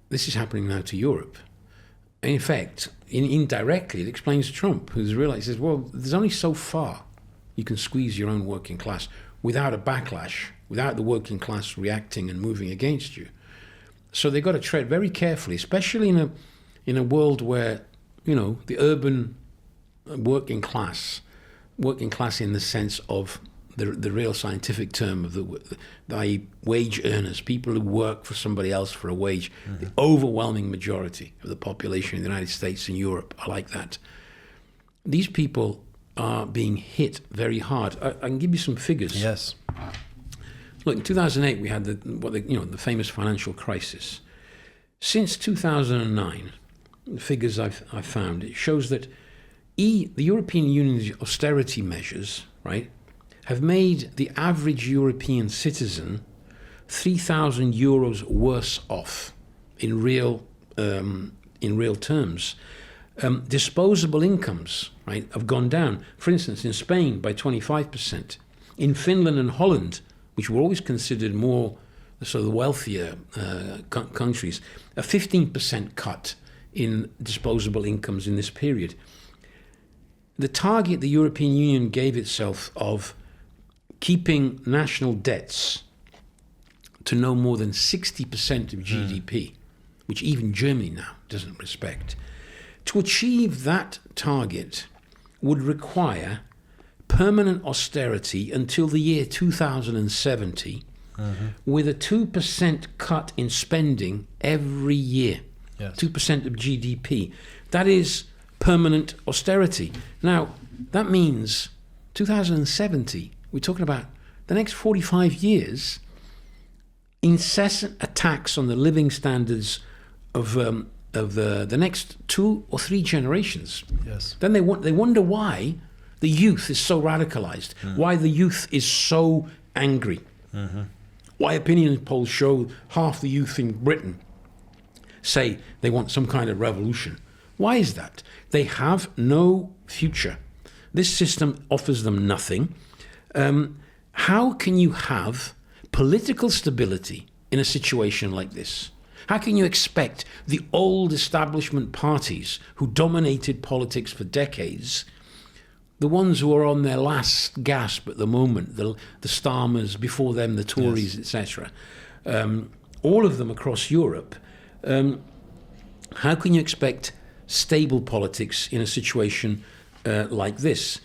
Speaker 2: This is happening now to Europe. And in fact, indirectly, it explains Trump, who's realized, says, well, there's only so far you can squeeze your own working class without a backlash, without the working class reacting and moving against you. So they've got to tread very carefully, especially in a world where, you know, the urban working class in the sense of the real scientific term of the wage earners, people who work for somebody else for a wage, the overwhelming majority of the population in the United States and Europe are like that. These people are being hit very hard. I can give you some figures.
Speaker 1: Yes.
Speaker 2: Look, in 2008 we had the famous financial crisis. Since 2009, the figures I've found, it shows that the European Union's austerity measures, right, have made the average European citizen 3,000 euros worse off in real terms. Disposable incomes, right, have gone down. For instance, in Spain by 25%. In Finland and Holland, which were always considered more so the wealthier countries, a 15% cut in disposable incomes in this period. The target the European Union gave itself of keeping national debts to no more than 60% of GDP, which even Germany now doesn't respect. To achieve that target would require permanent austerity until the year 2070, with a 2% cut in spending every year.
Speaker 1: Yes.
Speaker 2: 2% of GDP. That is permanent austerity. Now, that means 2070, we're talking about the next 45 years, incessant attacks on the living standards of the next 2 or 3 generations.
Speaker 1: Yes.
Speaker 2: Then they wonder why the youth is so radicalized, why the youth is so angry, why opinion polls show half the youth in Britain say they want some kind of revolution. Why is that? They have no future. This system offers them nothing. How can you have political stability in a situation like this? How can you expect the old establishment parties who dominated politics for decades, the ones who are on their last gasp at the moment, the Starmers, before them the Tories, yes, etc., all of them across Europe, how can you expect stable politics in a situation like this?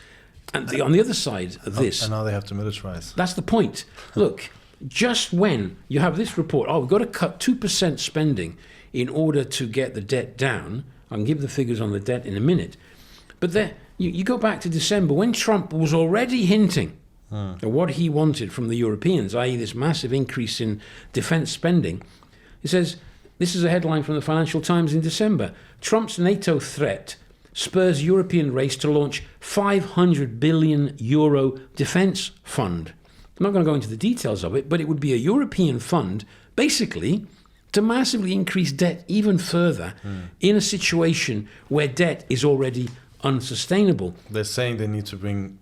Speaker 2: And on the other side of this...
Speaker 1: And now they have to militarize.
Speaker 2: That's the point. Look, just when you have this report, we've got to cut 2% spending in order to get the debt down. I can give the figures on the debt in a minute. But there, you go back to December, when Trump was already hinting at what he wanted from the Europeans, i.e. this massive increase in defense spending. He says, this is a headline from the Financial Times in December, Trump's NATO threat spurs European race to launch 500 billion euro defense fund. I'm not going to go into the details of it, but it would be a European fund, basically, to massively increase debt even further in a situation where debt is already unsustainable.
Speaker 1: They're saying they need to bring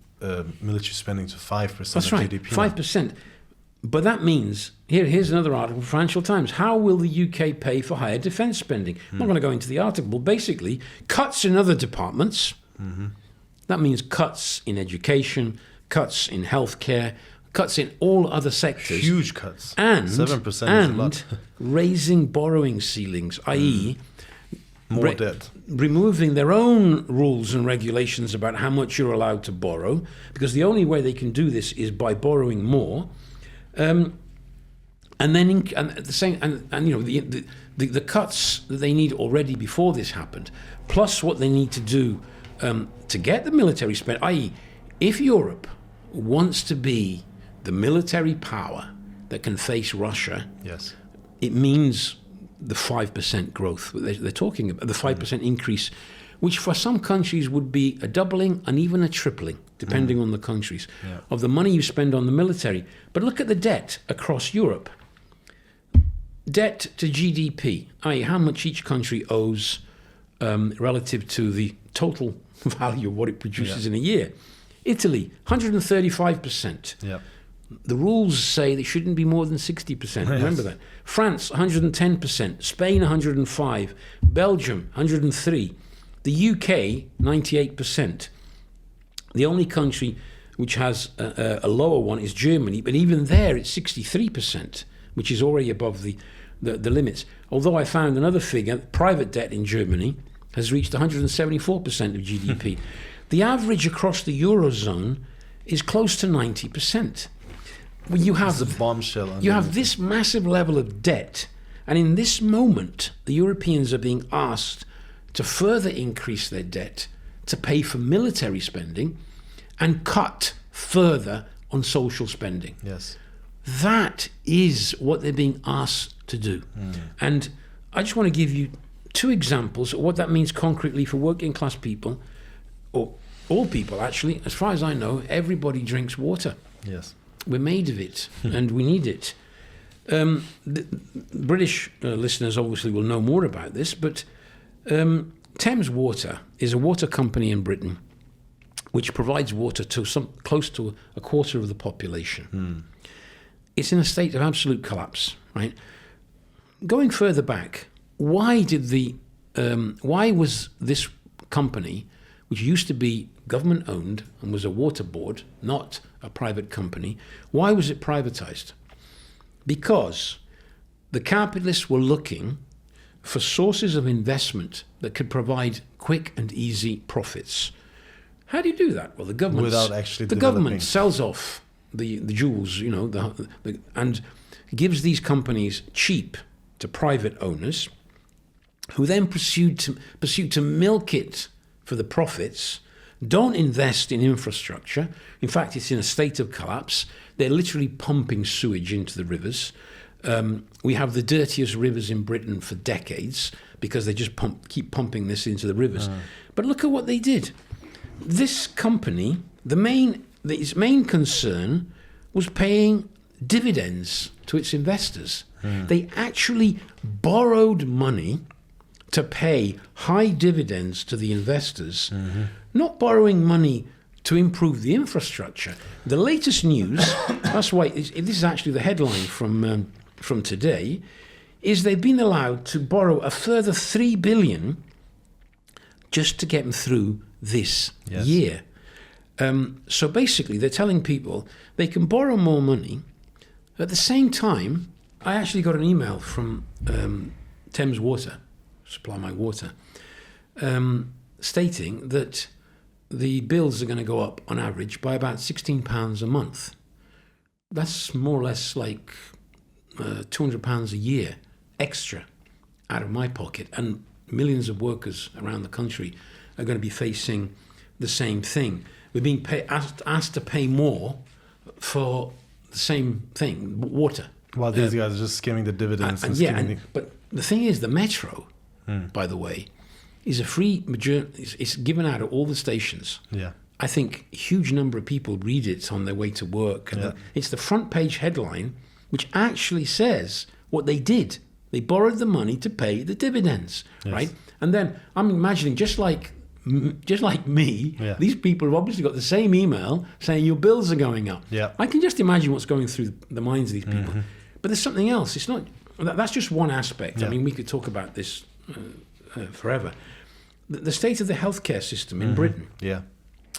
Speaker 1: military spending to 5%
Speaker 2: That's
Speaker 1: of
Speaker 2: right,
Speaker 1: GDP.
Speaker 2: 5%. But that means, here's another article from Financial Times, how will the UK pay for higher defence spending? I'm not going to go into the article, but basically, cuts in other departments, that means cuts in education, cuts in healthcare, cuts in all other sectors.
Speaker 1: Huge cuts.
Speaker 2: And
Speaker 1: 7% is a lot.
Speaker 2: raising borrowing ceilings, i.e.,
Speaker 1: More debt.
Speaker 2: Removing their own rules and regulations about how much you're allowed to borrow, because the only way they can do this is by borrowing more. And then the cuts that they need already before this happened, plus what they need to do to get the military spend, i.e., if Europe wants to be the military power that can face Russia,
Speaker 1: yes,
Speaker 2: it means the 5% growth they're talking about, the 5% increase, which for some countries would be a doubling and even a tripling, depending on the countries, of the money you spend on the military. But look at the debt across Europe. Debt to GDP, i.e. how much each country owes relative to the total value of what it produces in a year. Italy, 135%.
Speaker 1: Yeah.
Speaker 2: The rules say they shouldn't be more than 60%. Remember that. France, 110%. Spain, 105%. Belgium, 103%. The UK, 98%. The only country which has a lower one is Germany, but even there it's 63%, which is already above the limits. Although I found another figure, private debt in Germany has reached 174% of GDP. The average across the Eurozone is close to 90%. You have
Speaker 1: a bombshell.
Speaker 2: You have this massive level of debt, and in this moment, the Europeans are being asked to further increase their debt to pay for military spending and cut further on social spending.
Speaker 1: Yes.
Speaker 2: That is what they're being asked to do. And I just want to give you two examples of what that means concretely for working class people, or all people actually. As far as I know, everybody drinks water.
Speaker 1: Yes.
Speaker 2: We're made of it, and we need it. The British listeners obviously will know more about this, but Thames Water is a water company in Britain which provides water to close to a quarter of the population. It's in a state of absolute collapse, right? Going further back, why was this company, which used to be government-owned and was a water board, not a private company, why was it privatized? Because the capitalists were looking for sources of investment that could provide quick and easy profits. How do you do that? Well, the government
Speaker 1: without actually
Speaker 2: the government sells off the jewels, and gives these companies cheap to private owners, who then proceed to milk it for the profits. Don't invest in infrastructure. In fact, it's in a state of collapse. They're literally pumping sewage into the rivers. We have the dirtiest rivers in Britain for decades because they just keep pumping this into the rivers. But look at what they did. This company, its main concern was paying dividends to its investors. They actually borrowed money to pay high dividends to the investors, not borrowing money to improve the infrastructure. The latest news, that's why this is actually the headline from today, is they've been allowed to borrow a further 3 billion just to get them through this year. So basically, they're telling people they can borrow more money. At the same time, I actually got an email from Thames Water, Supply My Water, stating that the bills are going to go up on average by about £16 a month. That's more or less like £200 a year extra out of my pocket, and millions of workers around the country are going to be facing the same thing. We're being asked to pay more for the same thing, water.
Speaker 1: While these guys are just skimming the dividends.
Speaker 2: But the thing is, the Metro, by the way, is a free, it's given out at all the stations.
Speaker 1: Yeah.
Speaker 2: I think a huge number of people read it on their way to work. And it's the front page headline, which actually says what they did. They borrowed the money to pay the dividends, right? And then I'm imagining, just like me, these people have obviously got the same email saying your bills are going up.
Speaker 1: Yeah.
Speaker 2: I can just imagine what's going through the minds of these people. But there's something else. It's not. That's just one aspect. I mean, we could talk about this forever. The state of the healthcare system in Britain.
Speaker 1: Yeah.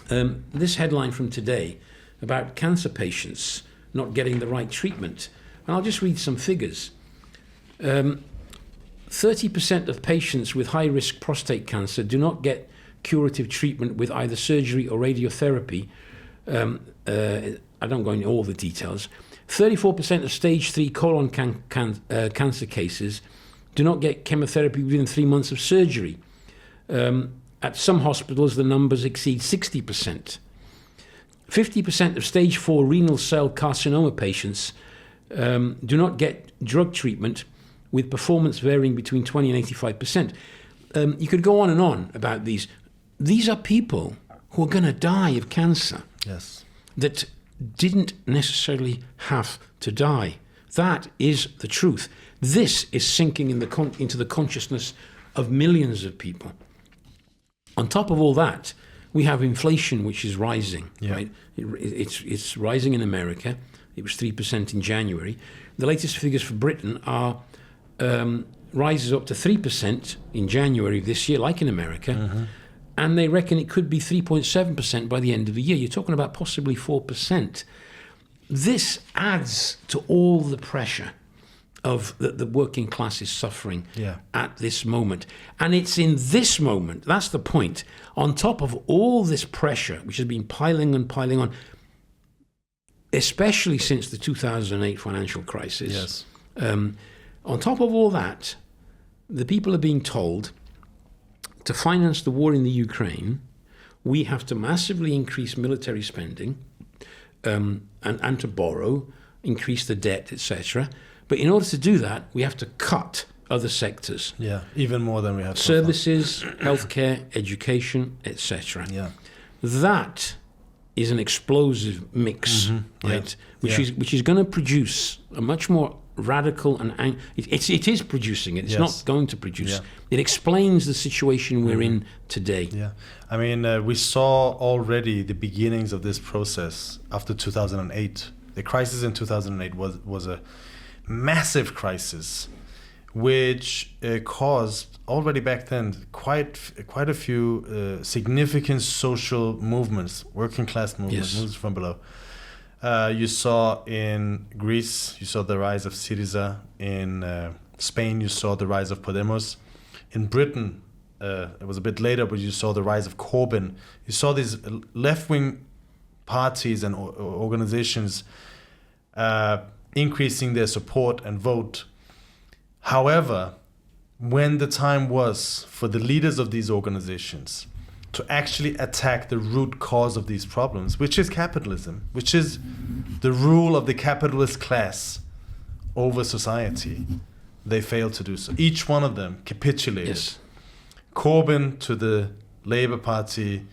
Speaker 2: This headline from today about cancer patients not getting the right treatment. And I'll just read some figures. 30% of patients with high-risk prostate cancer do not get curative treatment with either surgery or radiotherapy. I don't go into all the details. 34% of stage 3 colon cancer cases do not get chemotherapy within 3 months of surgery. At some hospitals, the numbers exceed 60%. 50% of stage 4 renal cell carcinoma patients do not get drug treatment, with performance varying between 20 and 85%. You could go on about these. These are people who are going to die of cancer.
Speaker 1: Yes.
Speaker 2: That didn't necessarily have to die. That is the truth. This is sinking into the consciousness of millions of people. On top of all that, we have inflation, which is rising.
Speaker 1: Yeah.
Speaker 2: Right? It's rising in America. It was 3% in January. The latest figures for Britain are rises up to 3% in January of this year, like in America. Mm-hmm. And they reckon it could be 3.7% by the end of the year. You're talking about possibly 4%. This adds to all the pressure of the working class is suffering at this moment. And it's in this moment, that's the point, on top of all this pressure, which has been piling on, especially since the 2008 financial crisis. Yes. On top of all that, the people are being told, to finance the war in the Ukraine, we have to massively increase military spending and to borrow, increase the debt, etc. But in order to do that, we have to cut other sectors.
Speaker 1: Yeah, even more than we have.
Speaker 2: Services, healthcare, education, etc. Yeah, that is an explosive mix, right? Which is going to produce a much more radical and it is producing it. It's not going to produce. Yeah. It explains the situation we're in today.
Speaker 1: Yeah, I mean, we saw already the beginnings of this process after 2008. The crisis in 2008 was a massive crisis, which caused already back then quite a few significant social movements, working class movements, movements from below. You saw in Greece, you saw the rise of Syriza. In Spain, you saw the rise of Podemos. In Britain, it was a bit later, but you saw the rise of Corbyn. You saw these left-wing parties and organizations increasing their support and vote. However, when the time was for the leaders of these organizations to actually attack the root cause of these problems, which is capitalism, which is the rule of the capitalist class over society, they failed to do so. Each one of them capitulated. Yes. Corbyn to the Labour Party,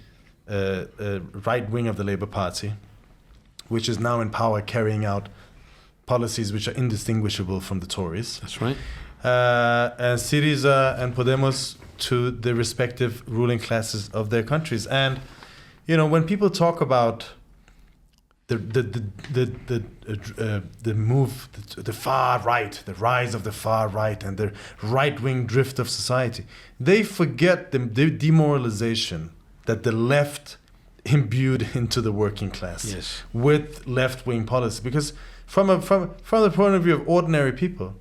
Speaker 1: right wing of the Labour Party, which is now in power, carrying out policies which are indistinguishable from the Tories.
Speaker 2: That's right.
Speaker 1: And Syriza and Podemos to the respective ruling classes of their countries. And you know, when people talk about the move, the far right, the rise of the far right, and the right-wing drift of society, they forget the demoralization that the left imbued into the working class with left-wing policy. Because from the point of view of ordinary people,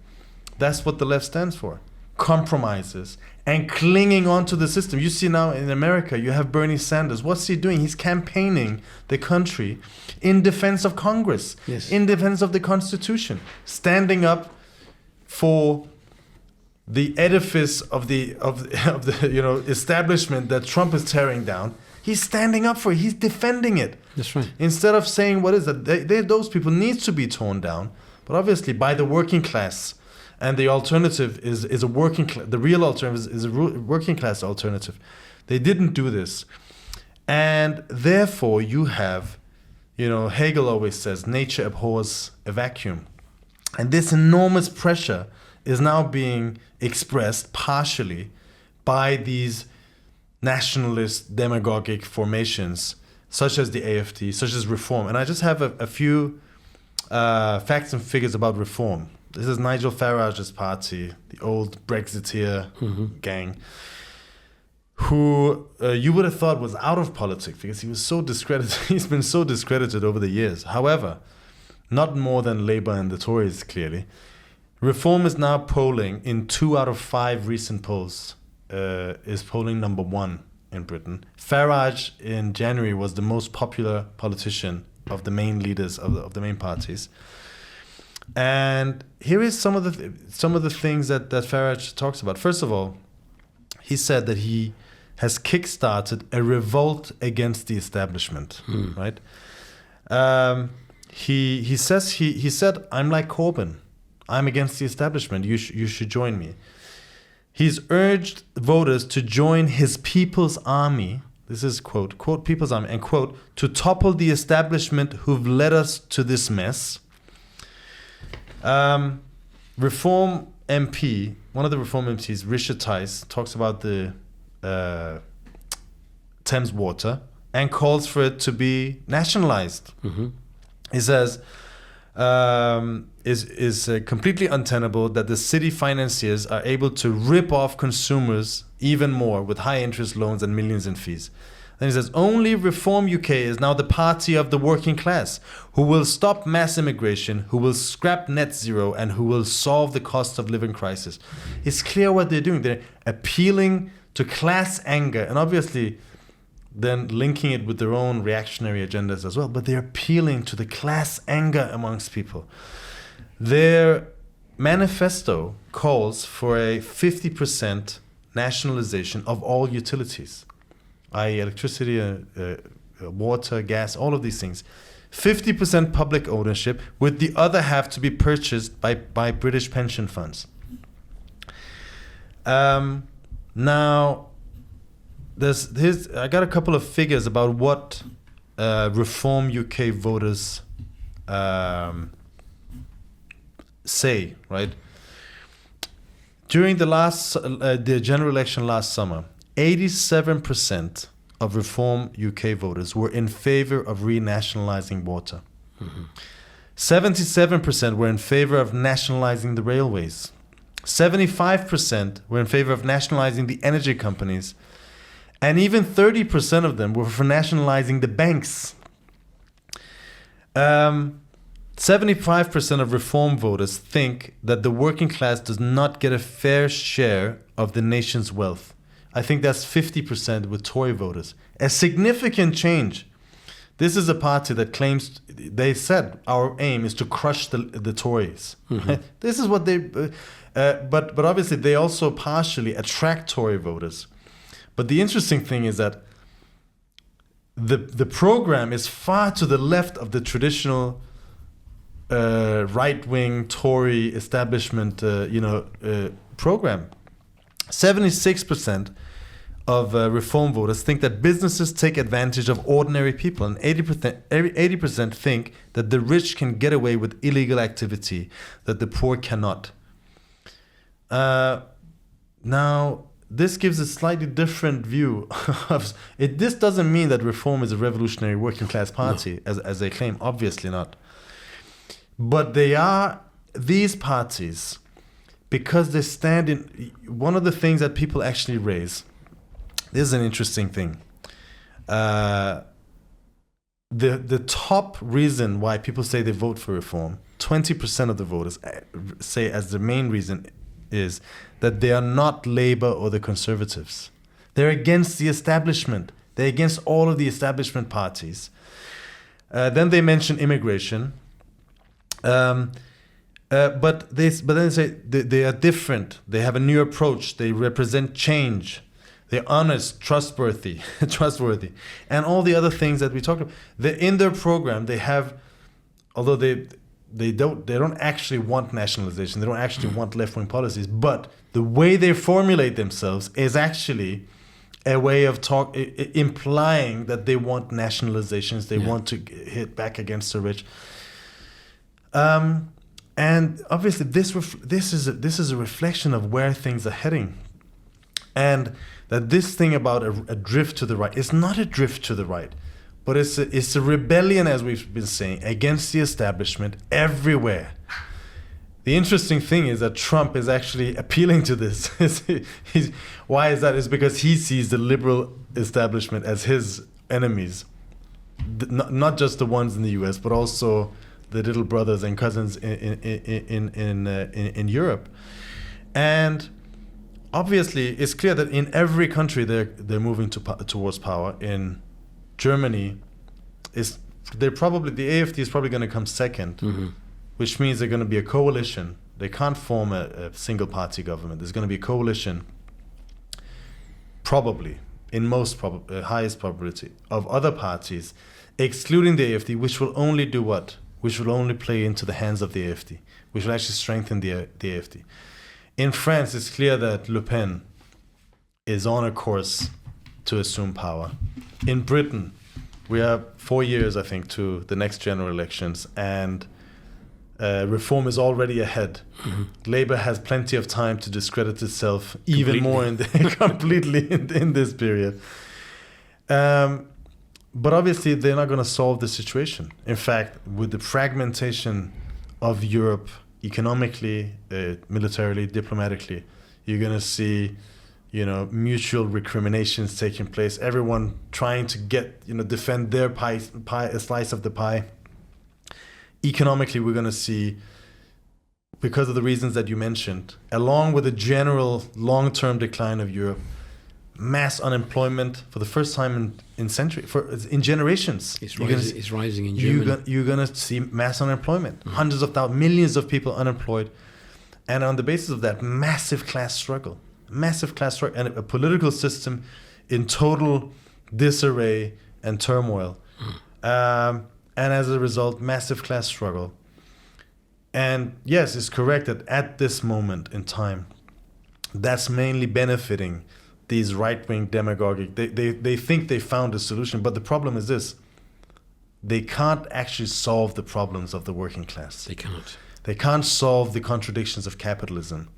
Speaker 1: that's what the left stands for: compromises and clinging on to the system. You see now in America, you have Bernie Sanders. What's he doing? He's campaigning the country in defense of Congress, in defense of the Constitution, standing up for the edifice of the establishment that Trump is tearing down. He's standing up for it. He's defending it.
Speaker 2: That's right.
Speaker 1: Instead of saying, what is it? Those people need to be torn down, but obviously by the working class. And the alternative is a working class. The real alternative is a working class alternative. They didn't do this, and therefore you have, Hegel always says, nature abhors a vacuum, and this enormous pressure is now being expressed partially by these nationalist demagogic formations, such as the AfD, such as Reform. And I just have a few facts and figures about Reform. This is Nigel Farage's party, the old Brexiteer gang, who you would have thought was out of politics because he was so discredited. He's been so discredited over the years. However, not more than Labour and the Tories, clearly. Reform is now polling in 2 out of 5 recent polls, is polling number 1 in Britain. Farage in January was the most popular politician of the main leaders of the main parties. And here is some of the things that Farage talks about. First of all, he said that he has kickstarted a revolt against the establishment, right? He said, I'm like Corbyn. I'm against the establishment. You should join me. He's urged voters to join his people's army. This is quote, people's army, and quote, to topple the establishment who've led us to this mess. Reform MP, one of the Reform MPs, Richard Tice, talks about the Thames water and calls for it to be nationalized. He says, is completely untenable that the city financiers are able to rip off consumers even more with high interest loans and millions in fees. Then he says, only Reform UK is now the party of the working class, who will stop mass immigration, who will scrap net zero, and who will solve the cost of living crisis. It's clear what they're doing. They're appealing to class anger, and obviously then linking it with their own reactionary agendas as well, but they're appealing to the class anger amongst people. Their manifesto calls for a 50% nationalization of all utilities, i.e. electricity, water, gas, all of these things. 50% public ownership, with the other half to be purchased by British pension funds. Now, I got a couple of figures about what Reform UK voters say, right? During the general election last summer, 87% of Reform UK voters were in favor of renationalizing water. 77% were in favor of nationalizing the railways. 75% were in favor of nationalizing the energy companies. And even 30% of them were for nationalizing the banks. 75% of Reform voters think that the working class does not get a fair share of the nation's wealth. I think that's 50% with Tory voters. A significant change. This is a party that claims, they said, our aim is to crush the Tories. This is what they, but obviously they also partially attract Tory voters. But the interesting thing is that the program is far to the left of the traditional right-wing Tory establishment, program. 76% of Reform voters think that businesses take advantage of ordinary people, and 80% think that the rich can get away with illegal activity that the poor cannot. Now, this gives a slightly different view of it. This doesn't mean that Reform is a revolutionary working class party, as they claim. Obviously not. But they are these parties because they stand in. One of the things that people actually raise. This is an interesting thing. The top reason why people say they vote for Reform, 20% of the voters say as the main reason is that they are not Labour or the Conservatives. They're against the establishment. They're against all of the establishment parties. Then they mention immigration. But then they say they are different. They have a new approach. They represent change. They're honest, trustworthy, and all the other things that we talked about. In their program, they have, although they don't actually want nationalization. They don't actually want left-wing policies. But the way they formulate themselves is actually a way of implying that they want nationalizations. They want to hit back against the rich. And obviously, this is a reflection of where things are heading, and that this thing about a drift to the right is not a drift to the right, but it's a rebellion, as we've been saying, against the establishment everywhere. The interesting thing is that Trump is actually appealing to this. Why is that? It's because he sees the liberal establishment as his enemies, not just the ones in the US, but also the little brothers and cousins in Europe. And obviously, it's clear that in every country they're moving towards power. In Germany, the AfD is probably going to come second, which means they're going to be a coalition. They can't form a single party government. There's going to be a coalition, probably in highest probability, of other parties, excluding the AfD, which will only do what? Which will only play into the hands of the AfD, which will actually strengthen the AfD. In France, it's clear that Le Pen is on a course to assume power. In Britain, we have 4 years, I think, to the next general elections, and reform is already ahead. Labour has plenty of time to discredit itself even more completely in this period. But obviously, they're not going to solve the situation. In fact, with the fragmentation of Europe economically, militarily, diplomatically, you're going to see, mutual recriminations taking place. Everyone trying to defend their pie, a slice of the pie. Economically, we're going to see, because of the reasons that you mentioned, along with a general long-term decline of Europe, mass unemployment for the first time in generations.
Speaker 2: It's rising in Germany.
Speaker 1: You're going to see mass unemployment, hundreds of thousands, millions of people unemployed, and on the basis of that, massive class struggle, and a political system in total disarray and turmoil, and as a result, massive class struggle. And yes, it's correct that at this moment in time, that's mainly benefiting these right-wing demagogic. They think they found a solution, but the problem is this: they can't actually solve the problems of the working class.
Speaker 2: They can't.
Speaker 1: They can't solve the contradictions of capitalism.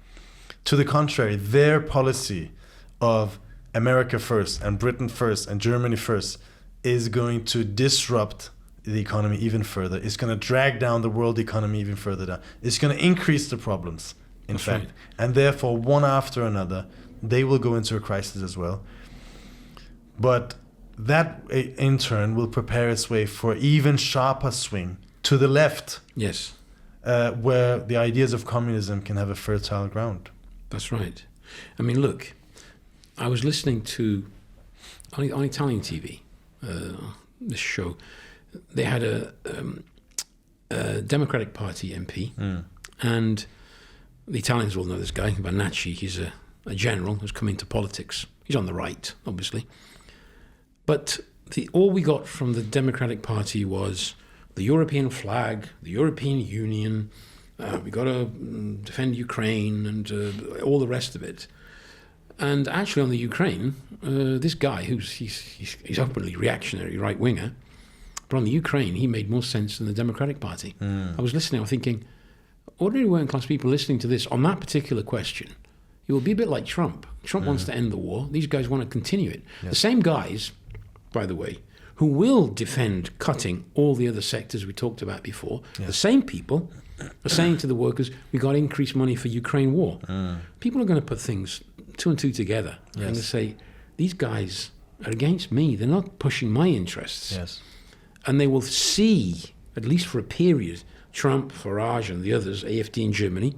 Speaker 1: To the contrary, their policy of America first and Britain first and Germany first is going to disrupt the economy even further. It's going to drag down the world economy even further down. It's going to increase the problems, in fact. Right. And therefore, one after another, they will go into a crisis as well. But that, in turn, will prepare its way for even sharper swing to the left.
Speaker 2: Yes.
Speaker 1: Where the ideas of communism can have a fertile ground.
Speaker 2: That's right. I mean, look, I was listening to, on Italian TV, this show, they had a Democratic Party MP, and the Italians will know this guy, Bannacci. He's a general who's come into politics. He's on the right, obviously. But all we got from the Democratic Party was the European flag, the European Union, we got to defend Ukraine and all the rest of it. And actually on the Ukraine, this guy, he's openly reactionary, right-winger, but on the Ukraine, he made more sense than the Democratic Party. I was listening, I was thinking, ordinary working-class people listening to this on that particular question, it will be a bit like Trump. Trump wants to end the war. These guys want to continue it. Yes. The same guys, by the way, who will defend cutting all the other sectors we talked about before, the same people are saying to the workers, we got to increase money for Ukraine war. People are going to put things two and two together and to say, these guys are against me. They're not pushing my interests.
Speaker 1: Yes.
Speaker 2: And they will see, at least for a period, Trump, Farage and the others, AfD in Germany,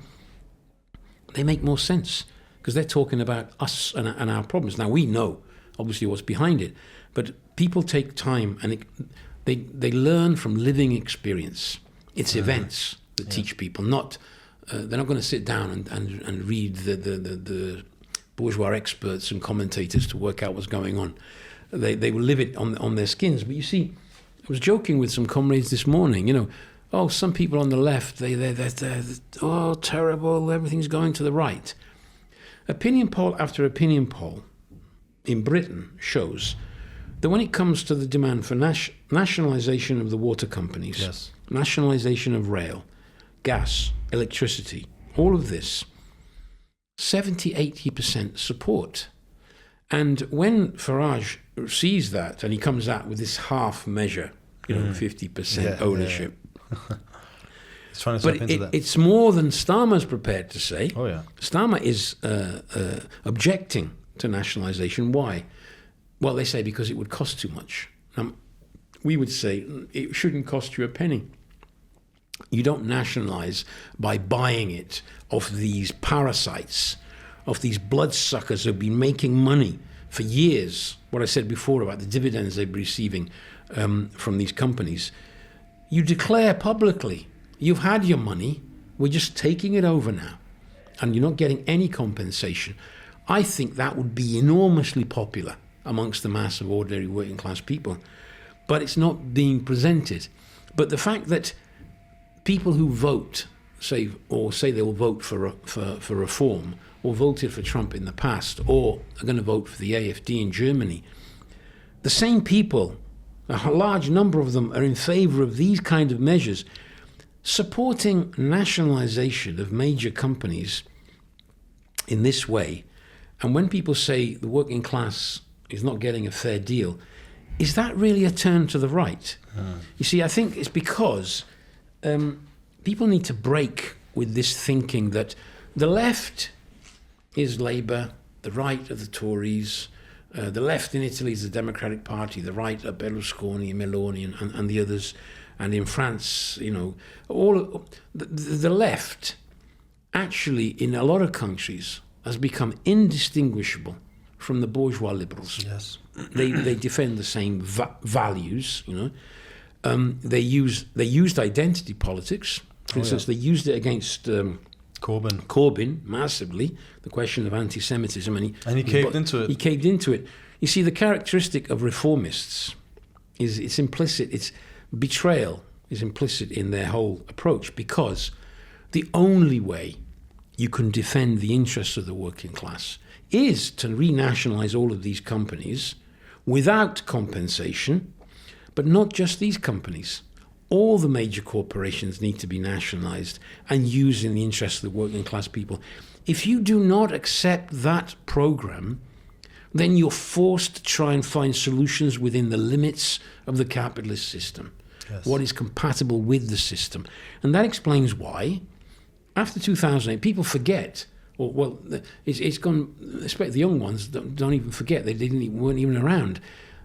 Speaker 2: they make more sense because they're talking about us and our problems. Now, we know, obviously, what's behind it, but people take time and they learn from living experience. It's events that teach people, not they're not going to sit down and read the bourgeois experts and commentators to work out what's going on. They will live it on their skins. But you see, I was joking with some comrades this morning, some people on the left, they're terrible, everything's going to the right. Opinion poll after opinion poll in Britain shows that when it comes to the demand for nationalisation of the water companies, nationalisation of rail, gas, electricity, all of this, 70-80% support. And when Farage sees that and he comes out with this half measure, 50% ownership,
Speaker 1: He's trying to step into that.
Speaker 2: It's more than Starmer's prepared to say.
Speaker 1: Oh, yeah.
Speaker 2: Starmer is objecting to nationalisation. Why? Well, they say because it would cost too much. We would say it shouldn't cost you a penny. You don't nationalize by buying it of these parasites, of these bloodsuckers who've been making money for years. What I said before about the dividends they've been receiving from these companies. You declare publicly, you've had your money, we're just taking it over now, and you're not getting any compensation. I think that would be enormously popular amongst the mass of ordinary working class people, but it's not being presented. But the fact that people who vote, say they will vote for reform, or voted for Trump in the past, or are going to vote for the AfD in Germany, the same people, a large number of them, are in favor of these kind of measures, supporting nationalization of major companies in this way. And when people say the working class is not getting a fair deal, is that really a turn to the right? You see, I think it's because people need to break with this thinking that the left is Labour, the right are the Tories, the left in Italy is the Democratic Party, the right are Berlusconi, Meloni, and the others. And in France, you know, the left actually in a lot of countries has become indistinguishable from the bourgeois liberals.
Speaker 1: Yes,
Speaker 2: they defend the same values. You know, they used identity politics. For instance, they used it against Corbyn massively. The question of anti-Semitism, and he
Speaker 1: caved into it.
Speaker 2: He caved into it. You see, the characteristic of reformists is it's implicit. It's betrayal is implicit in their whole approach, because the only way you can defend the interests of the working class is to renationalize all of these companies without compensation, but not just these companies. All the major corporations need to be nationalized and used in the interests of the working class people. If you do not accept that program, then you're forced to try and find solutions within the limits of the capitalist system. Yes. What is compatible with the system. And that explains why, after 2008, people forget, it's gone, especially the young ones don't even forget, weren't even around.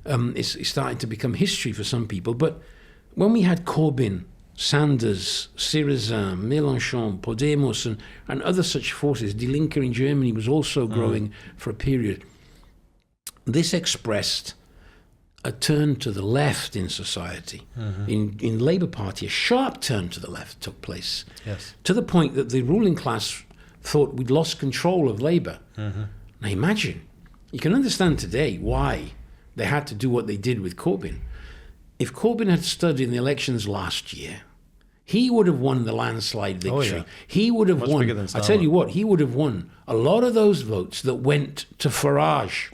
Speaker 2: It's starting to become history for some people. But when we had Corbyn, Sanders, Syriza, Mélenchon, Podemos, and other such forces, Die Linke in Germany was also growing for a period. This expressed a turn to the left in society. In Labour Party, a sharp turn to the left took place. Yes. To the point that the ruling class thought we'd lost control of Labour. Now imagine, you can understand today why they had to do what they did with Corbyn. If Corbyn had stood in the elections last year, he would have won the landslide victory. He would have won. I tell you what, he would have won a lot of those votes that went to Farage.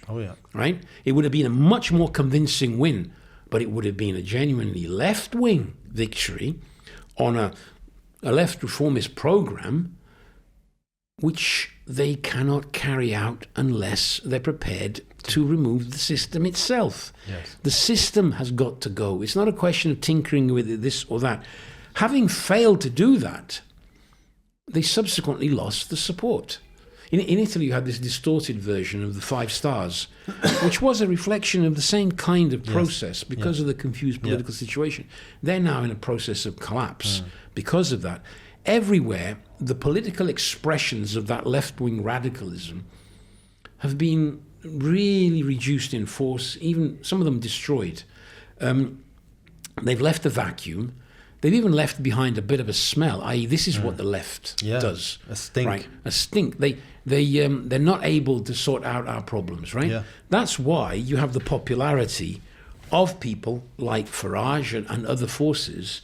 Speaker 2: Right? It would have been a much more convincing win, but it would have been a genuinely left-wing victory on a left reformist program, which they cannot carry out unless they're prepared to remove the system itself. Yes. The system has got to go. It's not a question of tinkering with this or that. Having failed to do that, they subsequently lost the support. In Italy, you had this distorted version of the 5 stars, which was a reflection of the same kind of process because of the confused political situation. They're now in a process of collapse because of that. Everywhere, the political expressions of that left-wing radicalism have been really reduced in force, even some of them destroyed. They've left a vacuum. They've even left behind a bit of a smell, i.e. this is what the left does.
Speaker 1: A stink.
Speaker 2: Right? A stink. They're not able to sort out our problems, right? Yeah. That's why you have the popularity of people like Farage and other forces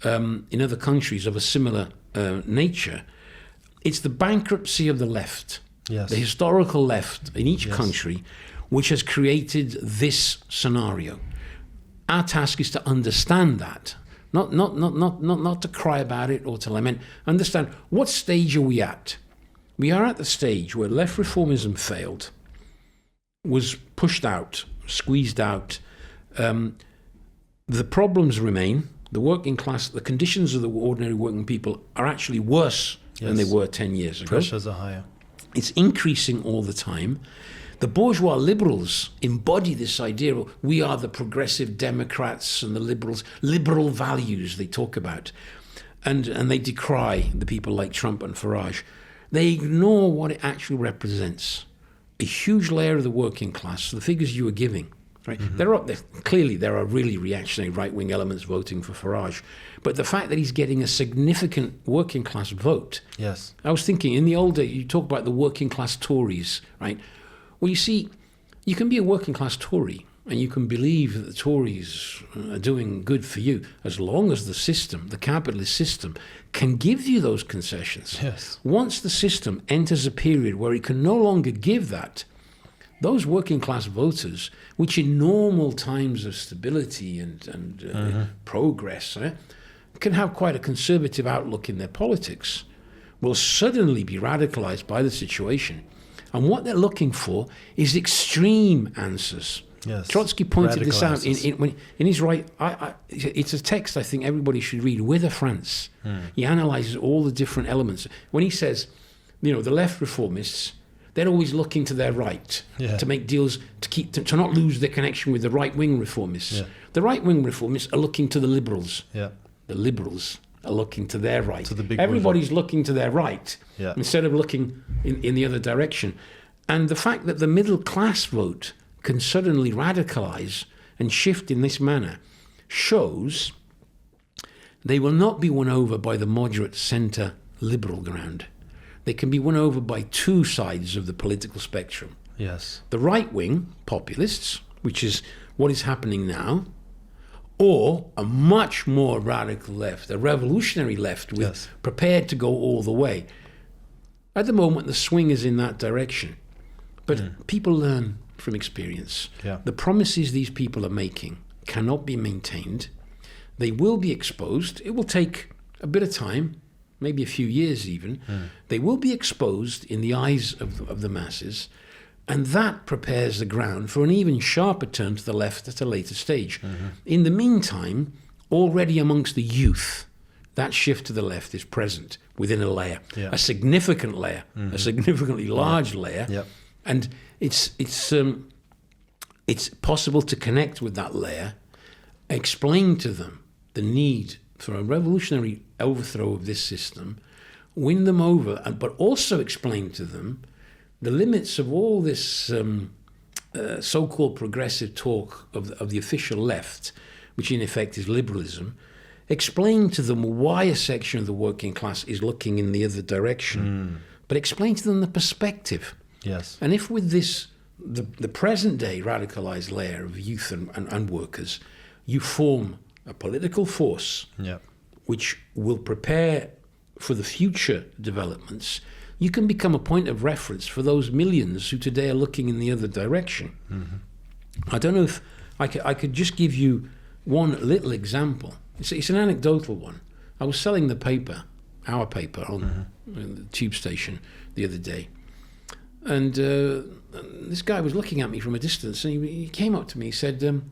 Speaker 2: in other countries of a similar nature. It's the bankruptcy of the left, the historical left in each country, which has created this scenario. Our task is to understand that. Not to cry about it or to lament. Understand, what stage are we at? We are at the stage where left reformism failed, was pushed out, squeezed out. The problems remain. The working class, the conditions of the ordinary working people are actually worse than they were 10 years ago.
Speaker 1: Pressures are higher.
Speaker 2: It's increasing all the time. The bourgeois liberals embody this idea of we are the progressive Democrats and the liberals, liberal values they talk about. and they decry the people like Trump and Farage. They ignore what it actually represents. A huge layer of the working class, the figures you were giving, right? Clearly, there are really reactionary right-wing elements voting for Farage. But the fact that he's getting a significant working class vote.
Speaker 1: Yes.
Speaker 2: I was thinking, in the old days, you talk about the working class Tories, right? Well, you see, you can be a working class Tory and you can believe that the Tories are doing good for you as long as the system, the capitalist system, can give you those concessions.
Speaker 1: Yes.
Speaker 2: Once the system enters a period where it can no longer give that, those working class voters, which in normal times of stability and progress can have quite a conservative outlook in their politics, will suddenly be radicalized by the situation. And what they're looking for is extreme answers.
Speaker 1: Yes.
Speaker 2: Trotsky pointed this out in his right. It's a text I think everybody should read. With a France, he analyzes all the different elements. When he says, the left reformists, they're always looking to their right to make deals to not lose their connection with the right wing reformists.
Speaker 1: Yeah.
Speaker 2: The right wing reformists are looking to the liberals.
Speaker 1: Yeah.
Speaker 2: The liberals are looking to their right.
Speaker 1: To the big
Speaker 2: Everybody's looking to their right instead of looking in the other direction. And the fact that the middle class vote can suddenly radicalize and shift in this manner shows they will not be won over by the moderate centre liberal ground. They can be won over by two sides of the political spectrum.
Speaker 1: Yes.
Speaker 2: The right-wing populists, which is what is happening now, or a much more radical left, a revolutionary left prepared to go all the way. At the moment, the swing is in that direction. But people learn from experience.
Speaker 1: Yeah.
Speaker 2: The promises these people are making cannot be maintained. They will be exposed. It will take a bit of time, maybe a few years even. They will be exposed in the eyes of the masses, and that prepares the ground for an even sharper turn to the left at a later stage. In the meantime, already amongst the youth, that shift to the left is present within a layer, a significant layer, a significantly large layer.
Speaker 1: Yep.
Speaker 2: And it's possible to connect with that layer, explain to them the need for a revolutionary overthrow of this system, win them over, but also explain to them the limits of all this so-called progressive talk of the official left, which in effect is liberalism. Explain to them why a section of the working class is looking in the other direction, but explain to them the perspective.
Speaker 1: Yes.
Speaker 2: And if with this, the present day radicalized layer of youth and workers, you form a political force which will prepare for the future developments, you can become a point of reference for those millions who today are looking in the other direction. I don't know if I could just give you one little example. It's an anecdotal one. I was selling the paper, our paper, on the tube station the other day. And this guy was looking at me from a distance, and he came up to me. He said,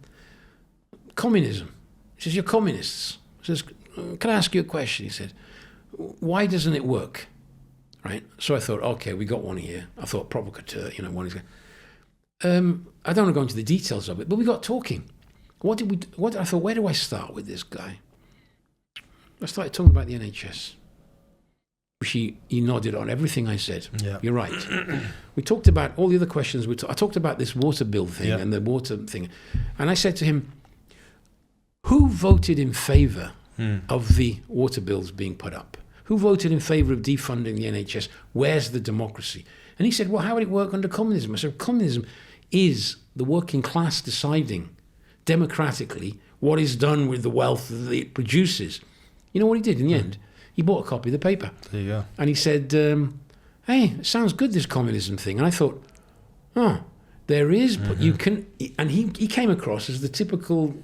Speaker 2: communism. He says, you're communists. He says, can I ask you a question? He said, why doesn't it work? Right? So I thought, okay, we got one here. I thought, provocateur, one is I don't want to go into the details of it, but we got talking. I thought, where do I start with this guy? I started talking about the NHS. He nodded on everything I said. Yeah. You're right. We talked about all the other questions. I talked about this water bill thing and the water thing. And I said to him, who voted in favour of the water bills being put up? Who voted in favour of defunding the NHS? Where's the democracy? And he said, well, how would it work under communism? I said, communism is the working class deciding democratically what is done with the wealth that it produces. You know what he did in the end? He bought a copy of the paper.
Speaker 1: There you go.
Speaker 2: And he said, hey, it sounds good, this communism thing. And I thought, there is, but you can... And he came across as the typical,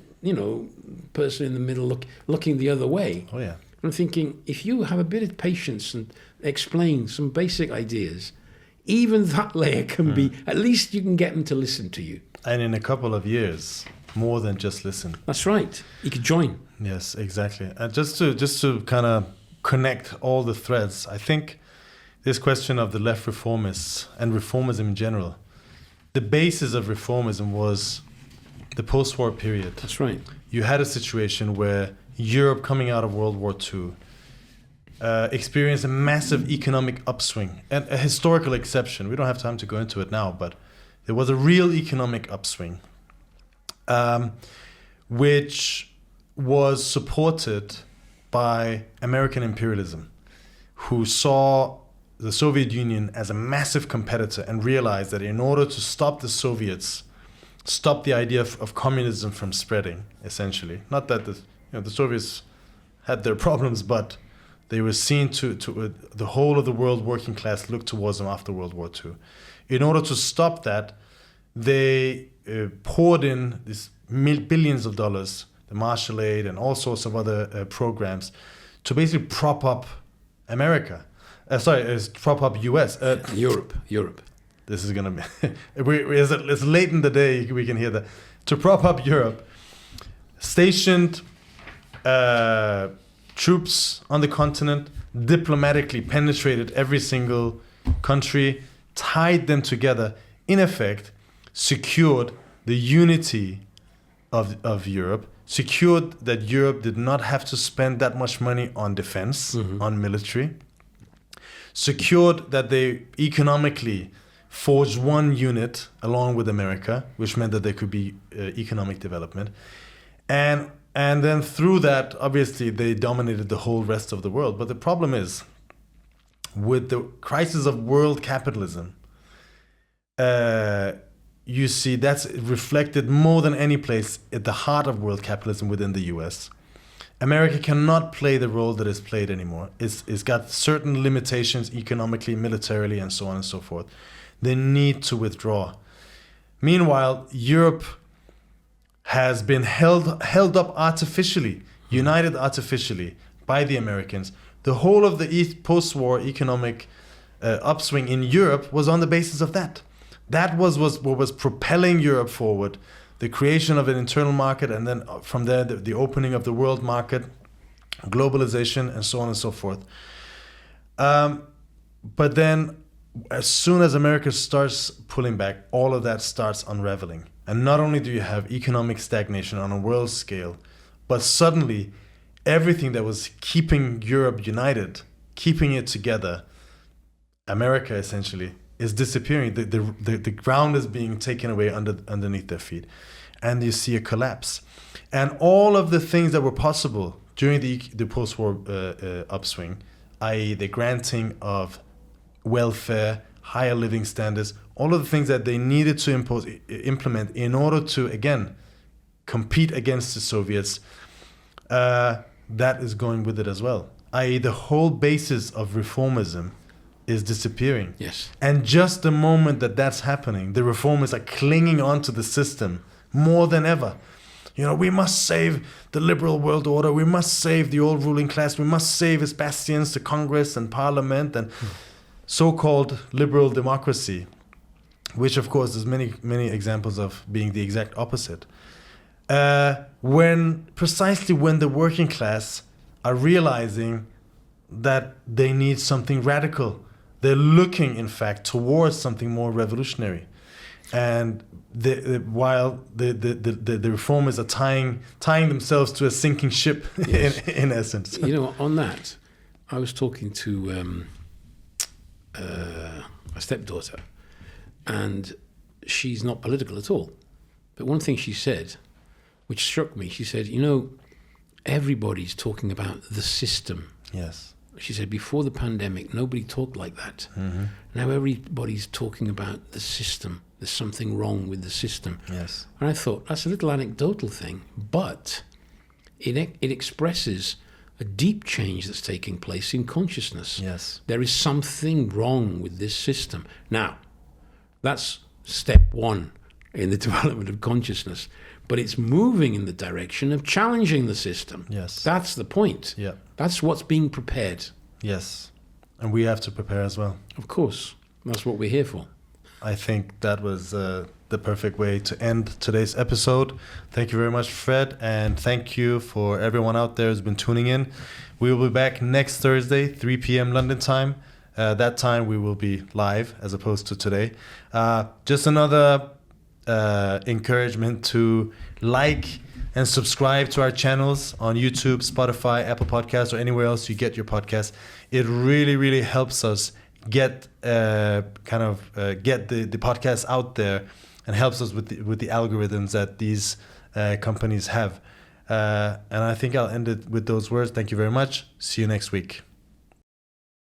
Speaker 2: person in the middle looking the other way.
Speaker 1: Oh, yeah.
Speaker 2: I'm thinking, if you have a bit of patience and explain some basic ideas, even that layer can be... At least you can get them to listen to you.
Speaker 1: And in a couple of years, more than just listen.
Speaker 2: That's right. You could join.
Speaker 1: Yes, exactly. And just to kind of connect all the threads, I think this question of the left reformists and reformism in general, the basis of reformism was the post-war period.
Speaker 2: That's right.
Speaker 1: You had a situation where Europe coming out of World War II, experienced a massive economic upswing and a historical exception. We don't have time to go into it now, but there was a real economic upswing, which was supported by American imperialism, who saw the Soviet Union as a massive competitor and realized that in order to stop the Soviets, stop the idea of communism from spreading, essentially. Not that the Soviets had their problems, but they were seen to the whole of the world working class looked towards them after World War II. In order to stop that, they poured in these billions of dollars, the Marshall Aid and all sorts of other programs, to basically prop up America. Prop up US.
Speaker 2: Europe.
Speaker 1: This is going to be... it's late in the day, we can hear that. To prop up Europe, stationed troops on the continent, diplomatically penetrated every single country, tied them together, in effect, secured the unity of Europe, secured that Europe did not have to spend that much money on defense, on military, secured that they economically forged one unit along with America, which meant that there could be economic development. And then through that, obviously, they dominated the whole rest of the world. But the problem is, with the crisis of world capitalism, you see that's reflected more than any place at the heart of world capitalism within the US. America cannot play the role that is played anymore. It's got certain limitations economically, militarily, and so on and so forth. They need to withdraw. Meanwhile, Europe has been held up artificially, united artificially by the Americans. The whole of the post-war economic upswing in Europe was on the basis of that. That was what was propelling Europe forward. The creation of an internal market, and then from there, the opening of the world market, globalization, and so on and so forth. But then, as soon as America starts pulling back, all of that starts unraveling. And not only do you have economic stagnation on a world scale, but suddenly everything that was keeping Europe united, keeping it together, America essentially, is disappearing. The ground is being taken away underneath their feet. And you see a collapse. And all of the things that were possible during the post-war upswing, i.e. the granting of welfare, higher living standards, all of the things that they needed to implement in order to, again, compete against the Soviets, that is going with it as well. i.e. the whole basis of reformism is disappearing.
Speaker 2: Yes.
Speaker 1: And just the moment that that's happening, the reformers are clinging onto the system more than ever. We must save the liberal world order. We must save the old ruling class. We must save its bastions, the Congress and Parliament and so-called liberal democracy, which of course there's many examples of being the exact opposite. Precisely when the working class are realizing that they need something radical, they're looking, in fact, towards something more revolutionary, and while the reformers are tying themselves to a sinking ship, yes. in essence.
Speaker 2: On that, I was talking to a stepdaughter, and she's not political at all. But one thing she said, which struck me, she said, everybody's talking about the system.
Speaker 1: Yes.
Speaker 2: She said, before the pandemic, nobody talked like that. Mm-hmm. Now everybody's talking about the system. There's something wrong with the system.
Speaker 1: Yes.
Speaker 2: And I thought, that's a little anecdotal thing, but it expresses a deep change that's taking place in consciousness.
Speaker 1: Yes.
Speaker 2: There is something wrong with this system. Now, that's step one in the development of consciousness. But it's moving in the direction of challenging the system.
Speaker 1: Yes.
Speaker 2: That's the point.
Speaker 1: Yeah.
Speaker 2: That's what's being prepared.
Speaker 1: Yes. And we have to prepare as well.
Speaker 2: Of course. That's what we're here for.
Speaker 1: I think that was the perfect way to end today's episode. Thank you very much, Fred. And thank you for everyone out there who's been tuning in. We will be back next Thursday, 3 p.m. London time. That time we will be live as opposed to today. Just another encouragement to like and subscribe to our channels on YouTube, Spotify, Apple Podcasts, or anywhere else you get your podcast. It really, really helps us get get the podcast out there, and helps us with the algorithms that these companies have. And I think I'll end it with those words. Thank you very much. See you next week.